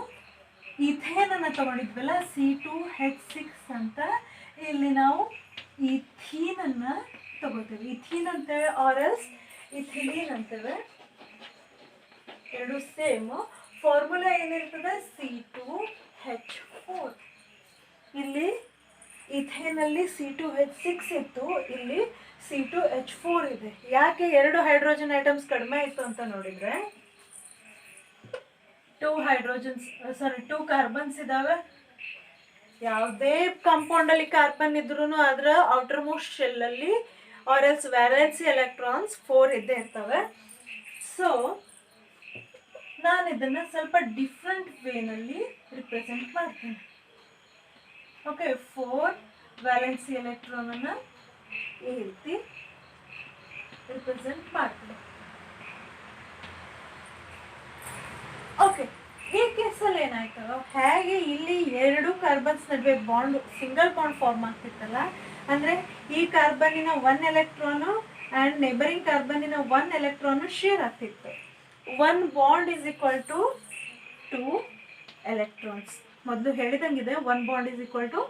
ಇಥೇನನ್ನು ತಗೊಂಡಿದ್ವಲ್ಲ, C2H6 ಅಂತ, ಇಲ್ಲಿ ನಾವು ಇಥೀನನ್ನು ತಗೋತೀವಿ. ಇಥೀನ್ ಅಂತೇವೆ ಆರ್ ಎಲ್ಸ್ ಇಥಿಲೀನ್ ಅಂತೇವೆ, ಎರಡು ಸೇಮ್. ಫಾರ್ಮುಲಾ ಏನಿರ್ತದೆ, C2H4. ಇಲ್ಲಿ ಇಥೇನಲ್ಲಿ C2H6 ಇತ್ತು, ಇಲ್ಲಿ C2H4 ಇದೆ. ಯಾಕೆ 2 ಹೈಡ್ರೋಜನ್ ಐಟಮ್ಸ್ ಕಡಿಮೆ ಇತ್ತು ಅಂತ ನೋಡಿದರೆ, 2 ಕಾರ್ಬನ್ಸ್ ಇದಾವೆ. ಯಾವುದೇ ಕಾಂಪೌಂಡಲ್ಲಿ ಕಾರ್ಬನ್ ಇದ್ರೂ ಅದರ ಔಟರ್ ಮೋಸ್ಟ್ ಶೆಲ್ಲಲ್ಲಿ ಆರ್ ಎಲ್ಸ್ ವ್ಯಾಲೆನ್ಸಿ ಎಲೆಕ್ಟ್ರಾನ್ಸ್ 4 ಇದ್ದೇ ಇರ್ತವೆ. ಸೊ ನಾನು ಇದನ್ನು ಸ್ವಲ್ಪ ಡಿಫ್ರೆಂಟ್ ವೇನಲ್ಲಿ ರಿಪ್ರೆಸೆಂಟ್ ಮಾಡ್ತೀನಿ. ಓಕೆ, 4 ವ್ಯಾಲೆನ್ಸಿ ಎಲೆಕ್ಟ್ರಾನನ್ನು ಈ ರೀತಿ ರಿಪ್ರೆಸೆಂಟ್ ಮಾಡ್ತೀನಿ. ಓಕೆ, ಈ ಕೇಸಲ್ಲಿ ಏನಾಯ್ತು, ಹೇಗೆ ಇಲ್ಲಿ 2 ಕಾರ್ಬನ್ಸ್ ನಡುವೆ ಬಾಂಡ್ ಸಿಂಗಲ್ ಬಾಂಡ್ ಫಾರ್ಮ್ ಆಗ್ತಿತ್ತಲ್ಲ, ಅಂದರೆ ಈ ಕಾರ್ಬನ್ನಿನ 1 ಎಲೆಕ್ಟ್ರಾನು ಆ್ಯಂಡ್ ನೇಬರಿಂಗ್ ಕಾರ್ಬನ್ನಿನ 1 ಎಲೆಕ್ಟ್ರಾನು ಶೇರ್ ಆಗ್ತಿತ್ತು. 1 bond is equal to 2 electrons. ಮೊದಲು ಹೇಳಿದಂಗಿದೆ 1 bond is equal to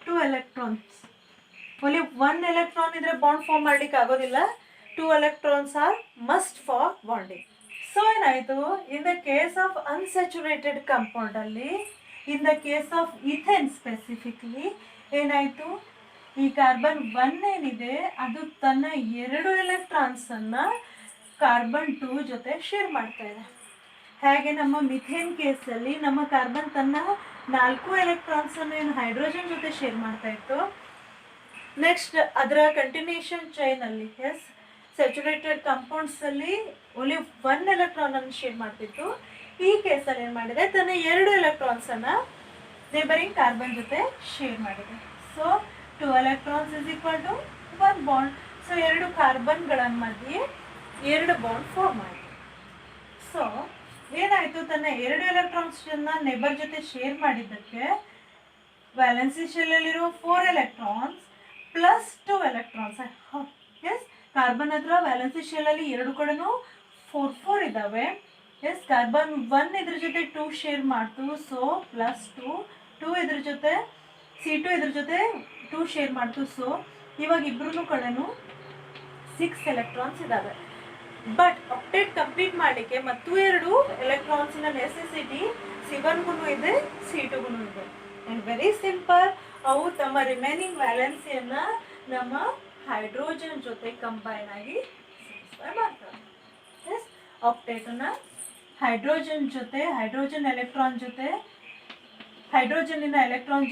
2 electrons. Only 1 electron ಇದ್ರೆ ಬಾಂಡ್ ಫಾರ್ಮ್ ಮಾಡ್ಲಿಕ್ಕೆ ಆಗೋದಿಲ್ಲ. 2 electrons are must for bonding. So ಏನಾಯಿತು, in the case of unsaturated ಕಾಂಪೌಂಡಲ್ಲಿ, in the case of ethane specifically ಏನಾಯಿತು, ಈ carbon 1 ಏನಿದೆ ಅದು ತನ್ನ 2 ಎಲೆಕ್ಟ್ರಾನ್ಸನ್ನು ಕಾರ್ಬನ್ 2 ಜೊತೆ ಶೇರ್ ಮಾಡ್ತಾ ಇದೆ. ಹಾಗೆ ನಮ್ಮ ಮಿಥೇನ್ ಕೇಸಲ್ಲಿ ನಮ್ಮ ಕಾರ್ಬನ್ ತನ್ನ 4 ಎಲೆಕ್ಟ್ರಾನ್ಸನ್ನು ಏನು ಹೈಡ್ರೋಜನ್ ಜೊತೆ ಶೇರ್ ಮಾಡ್ತಾ ಇತ್ತು. ನೆಕ್ಸ್ಟ್ ಅದರ ಕಂಟಿನ್ಯೂಷನ್ ಚೈನಲ್ಲಿ, ಎಸ್, ಸ್ಯಾಚುರೇಟೆಡ್ ಕಾಂಪೌಂಡ್ಸಲ್ಲಿ ಓನ್ಲಿ 1 ಎಲೆಕ್ಟ್ರಾನನ್ನು ಶೇರ್ ಮಾಡ್ತಿತ್ತು. ಈ ಕೇಸಲ್ಲಿ ಏನು ಮಾಡಿದೆ, ತನ್ನ 2 ಎಲೆಕ್ಟ್ರಾನ್ಸನ್ನು ನೇಬರಿಂಗ್ ಕಾರ್ಬನ್ ಜೊತೆ ಶೇರ್ ಮಾಡಿದೆ. So 2 electrons is equal to 1 bond. So 2 ಕಾರ್ಬನ್ಗಳ ಮಧ್ಯೆ 2 ಬಾಂಡ್ ಫಾರ್ಮ್ ಆಯಿತು. ಸೊ ಏನಾಯಿತು, ತನ್ನ 2 ಎಲೆಕ್ಟ್ರಾನ್ಸನ್ನು ನೇಬರ್ ಜೊತೆ ಶೇರ್ ಮಾಡಿದ್ದಕ್ಕೆ ವ್ಯಾಲೆನ್ಸಿ ಶೆಲ್ಲಲ್ಲಿರೋ 4 electrons plus 2 electrons. Yes, carbon ಹತ್ರ ವ್ಯಾಲೆನ್ಸಿ ಶೆಲ್ಲಲ್ಲಿ 2 ಕಡೆನೂ 4 ಇದ್ದಾವೆ. ಎಸ್, ಕಾರ್ಬನ್ 1 ಇದ್ರ ಜೊತೆ 2 ಶೇರ್ ಮಾಡ್ತು, ಸೊ ಪ್ಲಸ್ 2 ಇದ್ರ ಜೊತೆ C2 ಇದ್ರ ಜೊತೆ 2 ಶೇರ್ ಮಾಡ್ತು. ಸೊ ಇವಾಗ ಇಬ್ಬರೂ ಕಡೆನೂ 6 ಎಲೆಕ್ಟ್ರಾನ್ಸ್ ಇದ್ದಾವೆ. ಬಟ್ ಆಕ್ಟೇಟ್ ಕಂಪ್ಲೀಟ್ ಮಾಡಲಿಕ್ಕೆ ಮತ್ತು 2 ಎಲೆಕ್ಟ್ರಾನ್ಸಿನ ನೆಸೆಸಿಟಿ C1ಗೂ ಇದೆ, C2ಗೂ ಇದೆ. ಆ್ಯಂಡ್ ವೆರಿ ಸಿಂಪಲ್, ಅವು ತಮ್ಮ ರಿಮೈನಿಂಗ್ ವ್ಯಾಲೆನ್ಸಿಯನ್ನು ನಮ್ಮ ಹೈಡ್ರೋಜನ್ ಜೊತೆ ಕಂಬೈನ್ ಆಗಿ ಸ್ಯಾಟಿಸ್ಫೈ ಮಾಡ್ತಾರೆ. ಎಸ್, ಆಕ್ಟೇಟನ್ನು ಹೈಡ್ರೋಜನ್ ಜೊತೆ, ಹೈಡ್ರೋಜನ್ ಎಲೆಕ್ಟ್ರಾನ್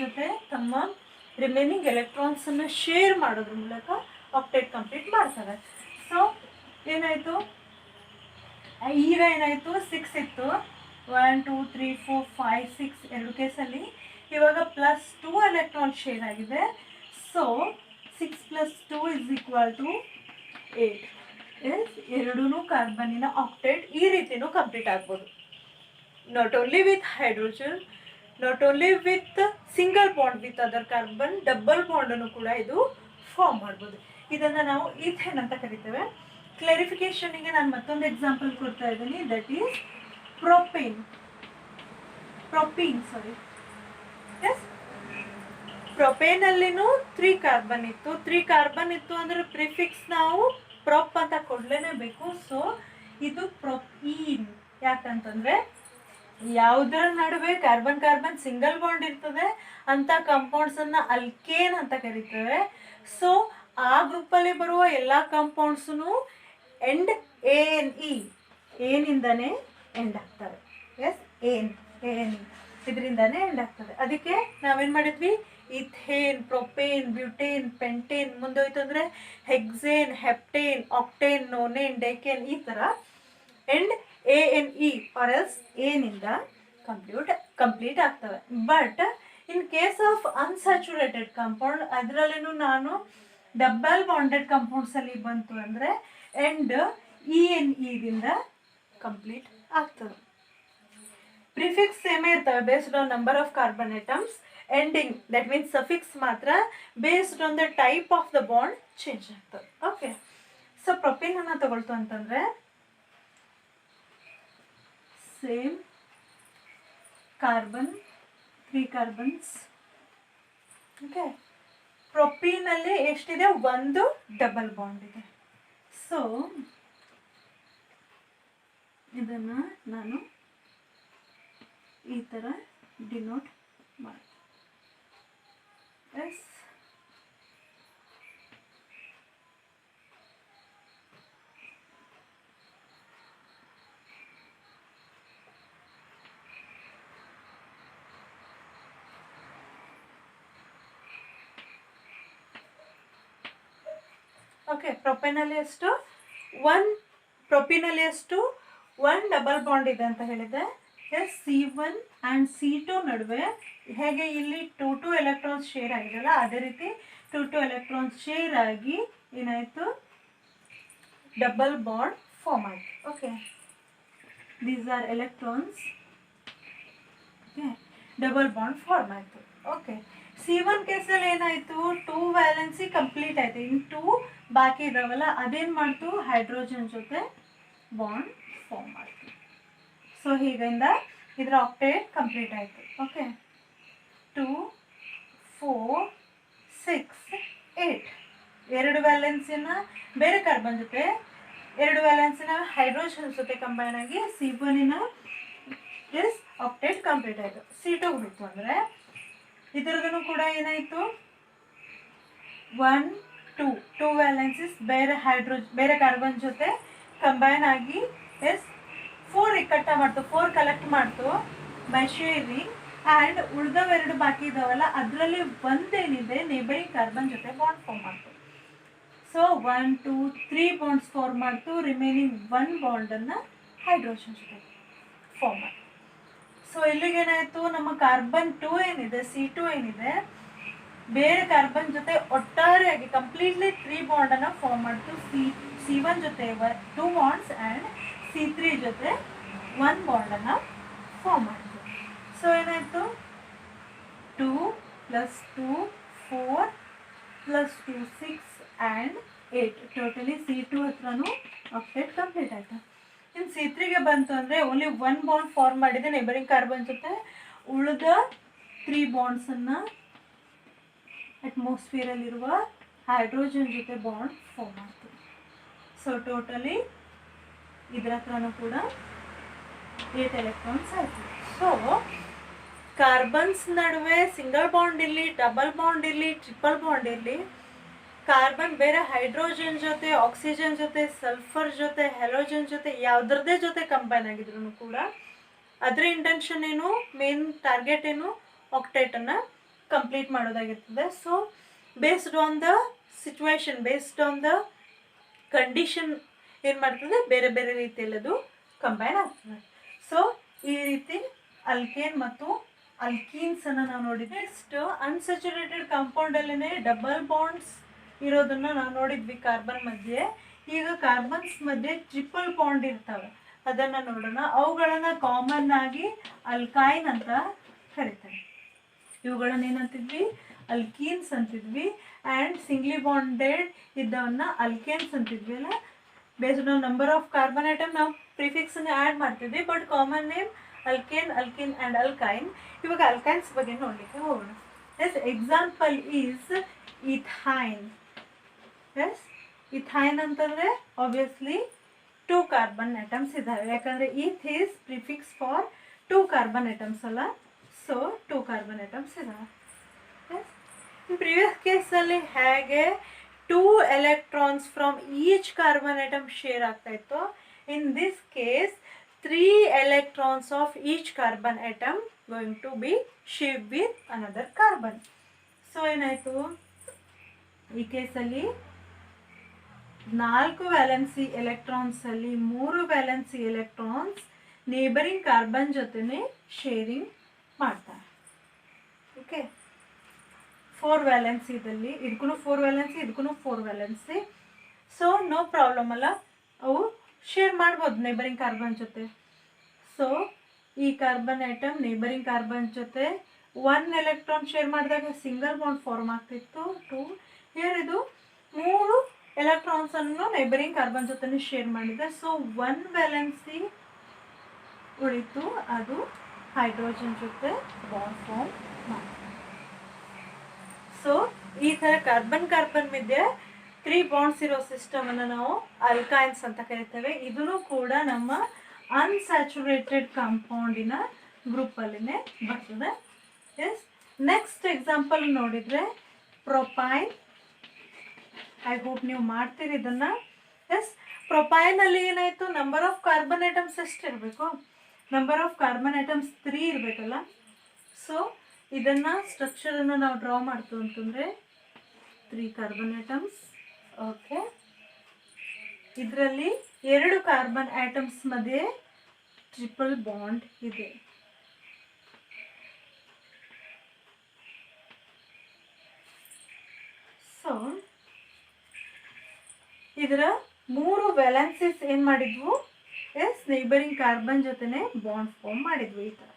ಜೊತೆ ತಮ್ಮ ರಿಮೈನಿಂಗ್ ಎಲೆಕ್ಟ್ರಾನ್ಸನ್ನು ಶೇರ್ ಮಾಡೋದ್ರ ಮೂಲಕ ಆಕ್ಟೇಟ್ ಕಂಪ್ಲೀಟ್ ಮಾಡ್ತಾರೆ. ಸೊ ಏನಾಯಿತು, ಈಗ ಏನಾಯಿತು, 6 ಇತ್ತು, 1 2 3 4 5 6 2 ಕೇಸಲ್ಲಿ. ಇವಾಗ ಪ್ಲಸ್ 2 ಎಲೆಕ್ಟ್ರಾನ್ ಶೇರ್ ಆಗಿದೆ. So 6 + 2 is equal to 8. Yes, 2 ಕಾರ್ಬನ್ನಿನ ಆಕ್ಟೇಟ್ ಈ ರೀತಿಯೂ ಕಂಪ್ಲೀಟ್ ಆಗ್ಬೋದು. Not only with hydrogen, not only with single bond with other carbon, double ಬಾಂಡನ್ನು ಕೂಡ ಇದು ಫಾರ್ಮ್ ಮಾಡ್ಬೋದು. ಇದನ್ನು ನಾವು ಈಥೇನ್ ಅಂತ ಕರಿತೇವೆ. ಕ್ಲಾರಿಫಿಕೇಷನ್ಗೆ ನಾನು ಮತ್ತೊಂದು ಎಕ್ಸಾಂಪಲ್ ಕೊಡ್ತಾ ಇದ್ದೀನಿ, ದಟ್ ಈಸ್ ಪ್ರೊಪೀನ್. ಎಸ್, ಪ್ರೊಪೇನಲ್ಲಿನೂ 3 ಕಾರ್ಬನ್ ಇತ್ತು. 3 ಕಾರ್ಬನ್ ಇತ್ತು ಅಂದರೆ ಪ್ರಿಫಿಕ್ಸ್ ನಾವು ಪ್ರೊಪ್ ಅಂತ ಕೊಡಲೇಬೇಕು. ಸೊ ಇದು ಪ್ರೊಪೀನ್. ಯಾಕಂತಂದರೆ ಯಾವುದರ ನಡುವೆ ಕಾರ್ಬನ್ ಕಾರ್ಬನ್ ಸಿಂಗಲ್ ಬಾಂಡ್ ಇರ್ತದೆ ಅಂತ ಕಾಂಪೌಂಡ್ಸನ್ನು ಅಲ್ಕೇನ್ ಅಂತ ಕರಿತೇವೆ. ಸೊ ಆ ಗ್ರೂಪಲ್ಲಿ ಬರುವ ಎಲ್ಲ ಕಾಂಪೌಂಡ್ಸೂ ಎಂಡ್ ANE ಏನಿಂದನೇ ಎಂಡ್ ಆಗ್ತವೆ. ಎಸ್ ಏನ್ ಇದರಿಂದಾನೇ ಎಂಡ್ ಆಗ್ತದೆ. ಅದಕ್ಕೆ ನಾವೇನು ಮಾಡಿದ್ವಿ, ಇಥೇನ್, ಪ್ರೊಪೇನ್, ಬ್ಯೂಟೇನ್, ಪೆಂಟೇನ್, ಮುಂದೋಯ್ತು ಅಂದರೆ hexane, heptane, octane, nonane, decane, ಈ ಥರ ಎಂಡ್ ANE ಆರ್ ಎಲ್ಸ್ ಏನಿಂದ ಕಂಪ್ಲೀಟ್ ಆಗ್ತವೆ. But in case of unsaturated compound ಅದರಲ್ಲಿನೂ ನಾನು ಡಬಲ್ ಬಾಂಡೆಡ್ ಕಾಂಪೌಂಡ್ಸಲ್ಲಿ ಬಂತು ಅಂದರೆ ಎಂಡ್ ENEದಿಂದ ಕಂಪ್ಲೀಟ್ ಆಗ್ತದೆ. ಪ್ರಿಫಿಕ್ಸ್ ಸೇಮೇ ಇರ್ತವೆ based on number of carbon atoms. Ending that means suffix ಮಾತ್ರ based on the type of the bond change ಆಗ್ತದೆ. ಓಕೆ, ಸೊ ಪ್ರೊಪೇನನ್ನು ತಗೊಳ್ತು ಅಂತಂದರೆ ಸೇಮ್ ಕಾರ್ಬನ್ 3 ಕಾರ್ಬನ್ಸ್. ಓಕೆ, ಪ್ರೊಪೀನಲ್ಲಿ ಎಷ್ಟಿದೆ, ಒಂದು ಡಬಲ್ ಬಾಂಡ್ ಇದೆ. ಸೊ ಇದನ್ನು ನಾನು ಈ ಥರ ಡಿನೋಟ್ ಮಾಡಿ ಎಸ್ ಓಕೆ. ಪ್ರೊಪೇನಲ್ಲಿ ಎಷ್ಟು, ಪ್ರೊಪೀನಲ್ಲಿ ಎಷ್ಟು, 1 ಡಬಲ್ ಬಾಂಡ್ ಇದೆ ಅಂತ ಹೇಳಿದೆ. ಎಸ್, C1 ಆ್ಯಂಡ್ C2 ನಡುವೆ ಹೇಗೆ ಇಲ್ಲಿ 2 ಎಲೆಕ್ಟ್ರಾನ್ಸ್ ಶೇರ್ ಆಗಿದೆಯಲ್ಲ ಅದೇ ರೀತಿ 2 ಎಲೆಕ್ಟ್ರಾನ್ಸ್ ಶೇರ್ ಆಗಿ ಏನಾಯಿತು, ಡಬಲ್ ಬಾಂಡ್ ಫಾರ್ಮ್ ಆಯಿತು. Okay, these are electrons. Okay, double bond form ಆಯಿತು. ಓಕೆ, C1 ಕೇಸಲ್ಲಿ ಏನಾಯಿತು, 2 ವ್ಯಾಲೆನ್ಸಿ ಕಂಪ್ಲೀಟ್ ಆಯಿತು. ಇನ್ನು 2 ಬಾಕಿ ಇದಾವಲ್ಲ ಅದೇನು ಮಾಡ್ತು, ಹೈಡ್ರೋಜನ್ ಜೊತೆ ಬಾಂಡ್ ಫಾರ್ಮ್ ಮಾಡ್ತು. ಸೊ ಹೀಗಿಂದ ಇದರ ಆಕ್ಟೇಟ್ ಕಂಪ್ಲೀಟ್ ಆಯಿತು. ಓಕೆ, 2 4 6 8 2 ವ್ಯಾಲೆನ್ಸಿನ ಬೇರೆ ಕಾರ್ಬನ್ ಜೊತೆ 2 ವ್ಯಾಲೆನ್ಸಿನ ಹೈಡ್ರೋಜನ್ ಜೊತೆ ಕಂಬೈನ್ ಆಗಿ C1ನ ಆಕ್ಟೇಟ್ ಕಂಪ್ಲೀಟ್ ಆಯಿತು. C2 ಬಿತ್ತು ಅಂದರೆ ಇದರದೂ ಕೂಡ ಏನಾಯಿತು, 1 2 ವ್ಯಾಲೆನ್ಸಿಸ್ ಬೇರೆ ಕಾರ್ಬನ್ ಜೊತೆ ಕಂಬೈನ್ ಆಗಿ 4 ಇಕ್ಕಟ್ಟ ಮಾಡ್ತು, 4 ಕಲೆಕ್ಟ್ ಮಾಡ್ತು ಬೈ ಶೇರಿಂಗ್. ಆ್ಯಂಡ್ ಉಳಿದವೆರಡು ಬಾಕಿ ಇದಾವಲ್ಲ ಅದರಲ್ಲಿ ಒಂದೇನಿದೆ ನೇಬರಿಂಗ್ ಕಾರ್ಬನ್ ಜೊತೆ ಬಾಂಡ್ ಫಾರ್ಮ್ ಮಾಡ್ತು. ಸೊ 1 2 3 ಬಾಂಡ್ಸ್ ಫಾರ್ಮ್ ಮಾಡ್ತು, ರಿಮೈನಿಂಗ್ 1 ಬಾಂಡನ್ನು ಹೈಡ್ರೋಜನ್ ಜೊತೆ ಫಾರ್ಮ್ ಮಾಡ್ತು. ಸೊ ಇಲ್ಲಿಗೇನಾಯಿತು, ನಮ್ಮ ಕಾರ್ಬನ್ 2 ಏನಿದೆ, C2 ಏನಿದೆ, ಬೇರೆ ಕಾರ್ಬನ್ ಜೊತೆ ಒಟ್ಟಾರೆಯಾಗಿ ಕಂಪ್ಲೀಟ್ಲಿ 3 ಬಾಂಡನ್ನು ಫಾರ್ಮ್ ಮಾಡ್ತು. C1 ಜೊತೆ 2 ಬಾಂಡ್ಸ್ ಆ್ಯಂಡ್ C3 ಜೊತೆ 1 ಬಾಂಡನ್ನು ಫಾರ್ಮ್ ಮಾಡ್ತು. ಸೊ ಏನಾಯಿತು, 2 + 2 4 + 2 6 ಆ್ಯಂಡ್ 8 ಟೋಟಲಿ C2 ಹತ್ರನೂ ಆಕ್ಟೇಟ್ ಕಂಪ್ಲೀಟ್ ಆಯಿತು. ಇನ್ನು C3ಗೆ ಬಂತು ಅಂದರೆ ಓನ್ಲಿ 1 ಬಾಂಡ್ ಫಾರ್ಮ್ ಮಾಡಿದೆ ನೇಬರಿಂಗ್ ಕಾರ್ಬನ್ ಜೊತೆ, ಉಳಿದ 3 ಬಾಂಡ್ಸನ್ನು ಅಟ್ಮಾಸ್ಫಿಯರಲ್ಲಿರುವ ಹೈಡ್ರೋಜನ್ ಜೊತೆ ಬಾಂಡ್ ಫಾರ್ಮ್ ಮಾಡ್ತು. ಸೊ ಟೋಟಲಿ ಇದರ ಹತ್ರನೂ ಕೂಡ 8 ಎಲೆಕ್ಟ್ರಾನ್ಸ್ ಆಯಿತು. ಸೊ ಕಾರ್ಬನ್ಸ್ ನಡುವೆ ಸಿಂಗಲ್ ಬಾಂಡ್ ಇರಲಿ, ಡಬಲ್ ಬಾಂಡ್ ಇರಲಿ, ಟ್ರಿಪಲ್ ಬಾಂಡ್ ಇರಲಿ, ಕಾರ್ಬನ್ ಬೇರೆ ಹೈಡ್ರೋಜನ್ ಜೊತೆ, ಆಕ್ಸಿಜನ್ ಜೊತೆ, ಸಲ್ಫರ್ ಜೊತೆ, ಹೆಲೋಜನ್ ಜೊತೆ ಯಾವುದ್ರದ್ದೇ ಜೊತೆ ಕಂಬೈನ್ ಆಗಿದ್ರು ಕೂಡ ಅದರ ಇಂಟೆನ್ಷನ್ ಏನು, ಮೇನ್ ಟಾರ್ಗೆಟ್ ಏನು, ಆಕ್ಟೇಟನ್ನು ಕಂಪ್ಲೀಟ್ ಮಾಡೋದಾಗಿರ್ತದೆ. So based on the situation, based on the condition ಏನು ಮಾಡ್ತದೆ, ಬೇರೆ ಬೇರೆ ರೀತಿಯಲ್ಲಿ ಅದು ಕಂಬೈನ್ ಆಗ್ತದೆ. ಸೊ ಈ ರೀತಿ ಅಲ್ಕೇನ್ ಮತ್ತು ಅಲ್ಕೀನ್ಸನ್ನು ನಾವು ನೋಡಿದ್ವಿ. ನೆಕ್ಸ್ಟ್ ಅನ್ಸ್ಯಾಚುರೇಟೆಡ್ ಕಾಂಪೌಂಡಲ್ಲೇ ಡಬಲ್ ಬಾಂಡ್ಸ್ ಇರೋದನ್ನು ನಾವು ನೋಡಿದ್ವಿ ಕಾರ್ಬನ್ ಮಧ್ಯೆ. ಈಗ ಕಾರ್ಬನ್ಸ್ ಮಧ್ಯೆ ಟ್ರಿಪಲ್ ಬಾಂಡ್ ಇರ್ತವೆ, ಅದನ್ನು ನೋಡೋಣ. ಅವುಗಳನ್ನು ಕಾಮನ್ ಆಗಿ ಅಲ್ಕೈನ್ ಅಂತ ಕರಿತಾರೆ. ಇವುಗಳನ್ನ ಏನಂತಿದ್ವಿ, ಅಲ್ಕೀನ್ಸ್ ಅಂತಿದ್ವಿ. ಆ್ಯಂಡ್ ಸಿಂಗ್ಲಿ ಬಾಂಡೆಡ್ ಇದ್ದವನ್ನ ಅಲ್ಕೇನ್ಸ್ ಅಂತಿದ್ವಿ ಅಲ್ಲ. Based on number of carbon atom ನಾವು ಪ್ರಿಫಿಕ್ಸನ್ನು ಆ್ಯಡ್ ಮಾಡ್ತಿದ್ವಿ, but common name alkane, alkene and alkyne. ಇವಾಗ ಅಲ್ಕೈನ್ಸ್ ಬಗ್ಗೆ ನೋಡಲಿಕ್ಕೆ ಹೋಗೋಣ. Yes, example is ethyne. Yes, ethyne ಅಂತಂದರೆ ಆಬ್ವಿಯಸ್ಲಿ 2 ಕಾರ್ಬನ್ ಐಟಮ್ಸ್ ಇದ್ದಾವೆ, ಯಾಕಂದರೆ eth is prefix for 2 carbon atoms ಅಲ್ಲ, ಸೊ 2 ಕಾರ್ಬನ್ ಐಟಮ್ಸ್ ಇದಾವೆ. ಪ್ರಿವಿಯಸ್ ಕೇಸಲ್ಲಿ ಹೇಗೆ 2 electrons from each carbon item share ಆಗ್ತಾ ಇತ್ತು, in this case 3 electrons of each carbon atom going to be shared with another carbon. So ಏನಾಯಿತು, ಈ ಕೇಸಲ್ಲಿ 4 valency electrons ಅಲ್ಲಿ 3 ವ್ಯಾಲೆನ್ಸಿ ಎಲೆಕ್ಟ್ರಾನ್ಸ್ ನೇಬರಿಂಗ್ ಕಾರ್ಬನ್ ಜೊತೆನೆ ಶೇರಿಂಗ್ ಮಾಡ್ತಾರೆ. ಓಕೆ, 4 ವ್ಯಾಲೆನ್ಸಿ ಇದಲ್ಲಿ ಇದಕ್ಕೂ 4 ವ್ಯಾಲೆನ್ಸಿ, ಇದಕ್ಕೂ 4 ವ್ಯಾಲೆನ್ಸಿ. ಸೊ ನೋ ಪ್ರಾಬ್ಲಮ್ ಅಲ್ಲ, ಅವು ಶೇರ್ ಮಾಡ್ಬೋದು ನೇಬರಿಂಗ್ ಕಾರ್ಬನ್ ಜೊತೆ. ಸೊ ಈ ಕಾರ್ಬನ್ ಐಟಮ್ ನೇಬರಿಂಗ್ ಕಾರ್ಬನ್ ಜೊತೆ 1 ಎಲೆಕ್ಟ್ರಾನ್ ಶೇರ್ ಮಾಡಿದಾಗ ಸಿಂಗಲ್ ಬಾಂಡ್ ಫಾರ್ಮ್ ಆಗ್ತಿತ್ತು. 2 ಹಿಯರ್ ಇದು 3 ಎಲೆಕ್ಟ್ರಾನ್ಸ್ ಅನ್ನು ನೇಬರಿಂಗ್ ಕಾರ್ಬನ್ ಜೊತೆ ಶೇರ್ ಮಾಡಿದೆ. ಸೊ 1 ವ್ಯಾಲೆನ್ಸಿ ಉಳಿತು, ಅದು ಹೈಡ್ರೋಜನ್ ಜೊತೆ ಬಾಂಡ್ ಫಾರ್ಮ್ ಮಾಡಿದೆ. ಸೊ ಈ ಥರ ಕಾರ್ಬನ್ ಕಾರ್ಬನ್ ಮಧ್ಯೆ 3 ಬಾಂಡ್ಸ್ ಇರೋ ಸಿಸ್ಟಮ್ ಅನ್ನು ನಾವು ಅಲ್ಕೈನ್ಸ್ ಅಂತ ಕರಿತೇವೆ. ಇದೂ ಕೂಡ ನಮ್ಮ ಅನ್ಸ್ಯಾಚುರೇಟೆಡ್ ಕಾಂಪೌಂಡಿನ ಗ್ರೂಪಲ್ಲಿನೇ ಬರ್ತದೆ. ಎಸ್, ನೆಕ್ಸ್ಟ್ ಎಕ್ಸಾಂಪಲ್ ನೋಡಿದರೆ ಪ್ರೊಪೈನ್. ಐ ಹೋಪ್ ನೀವು ಮಾಡ್ತೀರಿ ಇದನ್ನು. ಎಸ್, ಪ್ರೊಪೈನಲ್ಲಿ ಏನಾಯಿತು, ನಂಬರ್ ಆಫ್ ಕಾರ್ಬನ್ ಐಟಮ್ಸ್ ಎಷ್ಟು ಇರಬೇಕು, ನಂಬರ್ ಆಫ್ ಕಾರ್ಬನ್ ಐಟಮ್ಸ್ 3 ಇರಬೇಕಲ್ಲ. ಸೊ ಇದನ್ನು ಸ್ಟ್ರಕ್ಚರನ್ನು ನಾವು ಡ್ರಾ ಮಾಡ್ತೀವಿ ಅಂತಂದರೆ 3 ಕಾರ್ಬನ್ ಐಟಮ್ಸ್. ಓಕೆ, ಇದರಲ್ಲಿ 2 ಕಾರ್ಬನ್ ಐಟಮ್ಸ್ ಮಧ್ಯೆ ಟ್ರಿಪಲ್ ಬಾಂಡ್ ಇದೆ. ಸೊ ಇದರ 3 ವ್ಯಾಲೆನ್ಸಿಸ್ ಏನು ಮಾಡಿದ್ವು, ಎಸ್ ನೇಬರಿಂಗ್ ಕಾರ್ಬನ್ ಜೊತೆನೆ ಬಾಂಡ್ ಫಾರ್ಮ್ ಮಾಡಿದ್ವು. ಈ ಥರ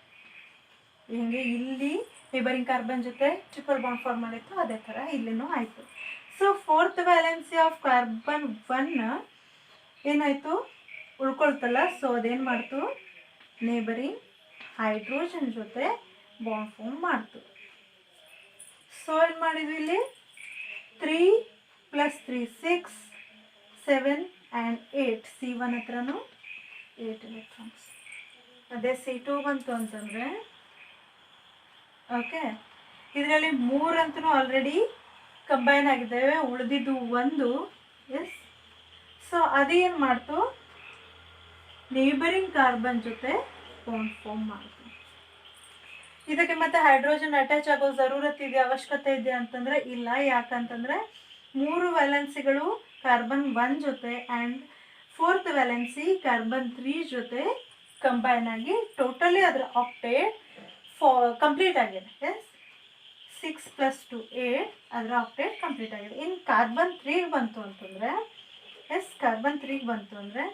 ಹಿಂಗೆ ಇಲ್ಲಿ ನೇಬರಿಂಗ್ ಕಾರ್ಬನ್ ಜೊತೆ ಟ್ರಿಪಲ್ ಬಾಂಡ್ ಫಾರ್ಮ್ ಮಾಡಿತ್ತು, ಅದೇ ಥರ ಇಲ್ಲಿನೂ ಆಯಿತು. So 4th valency of carbon 1 ಏನಾಯಿತು, ಉಳ್ಕೊಳ್ತಲ್ಲ. ಸೊ ಅದೇನು ಮಾಡ್ತು, ನೇಬರಿಂಗ್ ಹೈಡ್ರೋಜನ್ ಜೊತೆ ಬಾಂಡ್ ಫಾರ್ಮ್ ಮಾಡ್ತು. ಸೊ ಏನು ಮಾಡಿದ್ವಿ, ಇಲ್ಲಿ 3 + 3 6 7 and 8 C1 ಹತ್ರನೂ 8 ಎಲೆಕ್ಟ್ರಾನ್ಸ್. ಅದೇ C2 ಬಂತು ಅಂತಂದರೆ ಓಕೆ, ಇದರಲ್ಲಿ 3 ಅಂತೂ ಆಲ್ರೆಡಿ ಕಂಬೈನ್ ಆಗಿದ್ದಾವೆ, ಉಳಿದಿದ್ದು 1. ಎಸ್, ಸೊ ಅದೇನು ಮಾಡ್ತು, ನೇಬರಿಂಗ್ ಕಾರ್ಬನ್ ಜೊತೆ ಬಾಂಡ್ ಫಾರ್ಮ್ ಮಾಡ್ತು. ಇದಕ್ಕೆ ಮತ್ತೆ ಹೈಡ್ರೋಜನ್ ಅಟ್ಯಾಚ್ ಆಗೋ ಜರೂರತ್ ಇದೆ, ಅವಶ್ಯಕತೆ ಇದೆ ಅಂತಂದರೆ ಇಲ್ಲ. ಯಾಕಂತಂದರೆ 3 ವ್ಯಾಲೆನ್ಸಿಗಳು ಕಾರ್ಬನ್ 1 ಜೊತೆ ಆ್ಯಂಡ್ 4th ವ್ಯಾಲೆನ್ಸಿ ಕಾರ್ಬನ್ 3 ಜೊತೆ ಕಂಬೈನ್ ಆಗಿ ಟೋಟಲಿ ಅದರ ಆಕ್ಟೇಟ್ ಕಂಪ್ಲೀಟ್ ಆಗಿದೆ. ಎಸ್, 6 + 2 8 ಅದರ ಆಕ್ಟೇಟ್ ಕಂಪ್ಲೀಟ್ ಆಗಿದೆ. ಇನ್ನು ಕಾರ್ಬನ್ 3 ಬಂತು ಅಂತಂದರೆ, ಎಸ್ ಕಾರ್ಬನ್ 3 ಬಂತು ಅಂದರೆ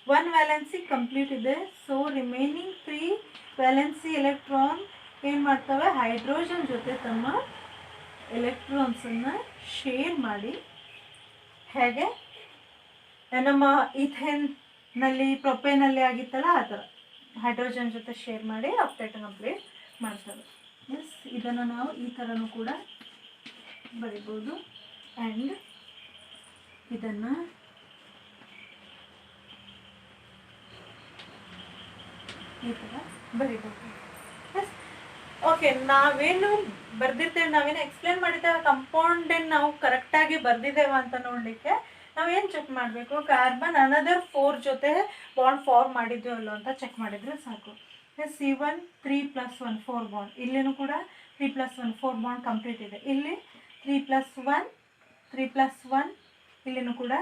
1 ವ್ಯಾಲೆನ್ಸಿ ಕಂಪ್ಲೀಟ್ ಇದೆ. ಸೊ ರಿಮೈನಿಂಗ್ 3 ವ್ಯಾಲೆನ್ಸಿ ಎಲೆಕ್ಟ್ರಾನ್ ಏನು ಮಾಡ್ತವೆ, ಹೈಡ್ರೋಜನ್ ಜೊತೆ ತಮ್ಮ ಎಲೆಕ್ಟ್ರಾನ್ಸನ್ನು ಶೇರ್ ಮಾಡಿ, ಹೇಗೆ ನಮ್ಮ ಇಥೇನ್ನಲ್ಲಿ ಪ್ರೊಪೇನಲ್ಲಿ ಆಗಿತ್ತಲ್ಲ ಆ ಥರ ಹೈಡ್ರೋಜನ್ ಜೊತೆ ಶೇರ್ ಮಾಡಿ ಆಕ್ಟೇಟ್ ಕಂಪ್ಲೀಟ್ ಮಾಡ್ತವೆ. ಎಸ್, ಇದನ್ನು ನಾವು ಈ ಥರನೂ ಕೂಡ ಬರಿಬೋದು ಆ್ಯಂಡ್ ಇದನ್ನು ಈ ಥರ ಬರಿಬೋದು. ಎಸ್, ಓಕೆ, ನಾವೇನು ಬರ್ದಿರ್ತೇವೆ, ನಾವೇನು ಎಕ್ಸ್ಪ್ಲೇನ್ ಮಾಡಿದ್ದೇವೆ ಕಂಪೌಂಡನ್ನು ನಾವು ಕರೆಕ್ಟಾಗಿ ಬರ್ದಿದ್ದೇವೆ ಅಂತ ನೋಡಲಿಕ್ಕೆ ನಾವೇನು ಚೆಕ್ ಮಾಡಬೇಕು, ಕಾರ್ಬನ್ ಅನದರ್ 4 ಜೊತೆ ಬಾಂಡ್ ಫಾರ್ಮ್ ಮಾಡಿದ್ವಿ ಅಲ್ಲೋ ಅಂತ ಚೆಕ್ ಮಾಡಿದರೆ ಸಾಕು. C1 3 + 1 4 ಬಾಂಡ್, ಇಲ್ಲಿನೂ ಕೂಡ 3 + 1 4 ಬಾಂಡ್ ಕಂಪ್ಲೀಟ್ ಇದೆ. ಇಲ್ಲಿ 3 + 1 3 + 1, ಇಲ್ಲಿನೂ ಕೂಡ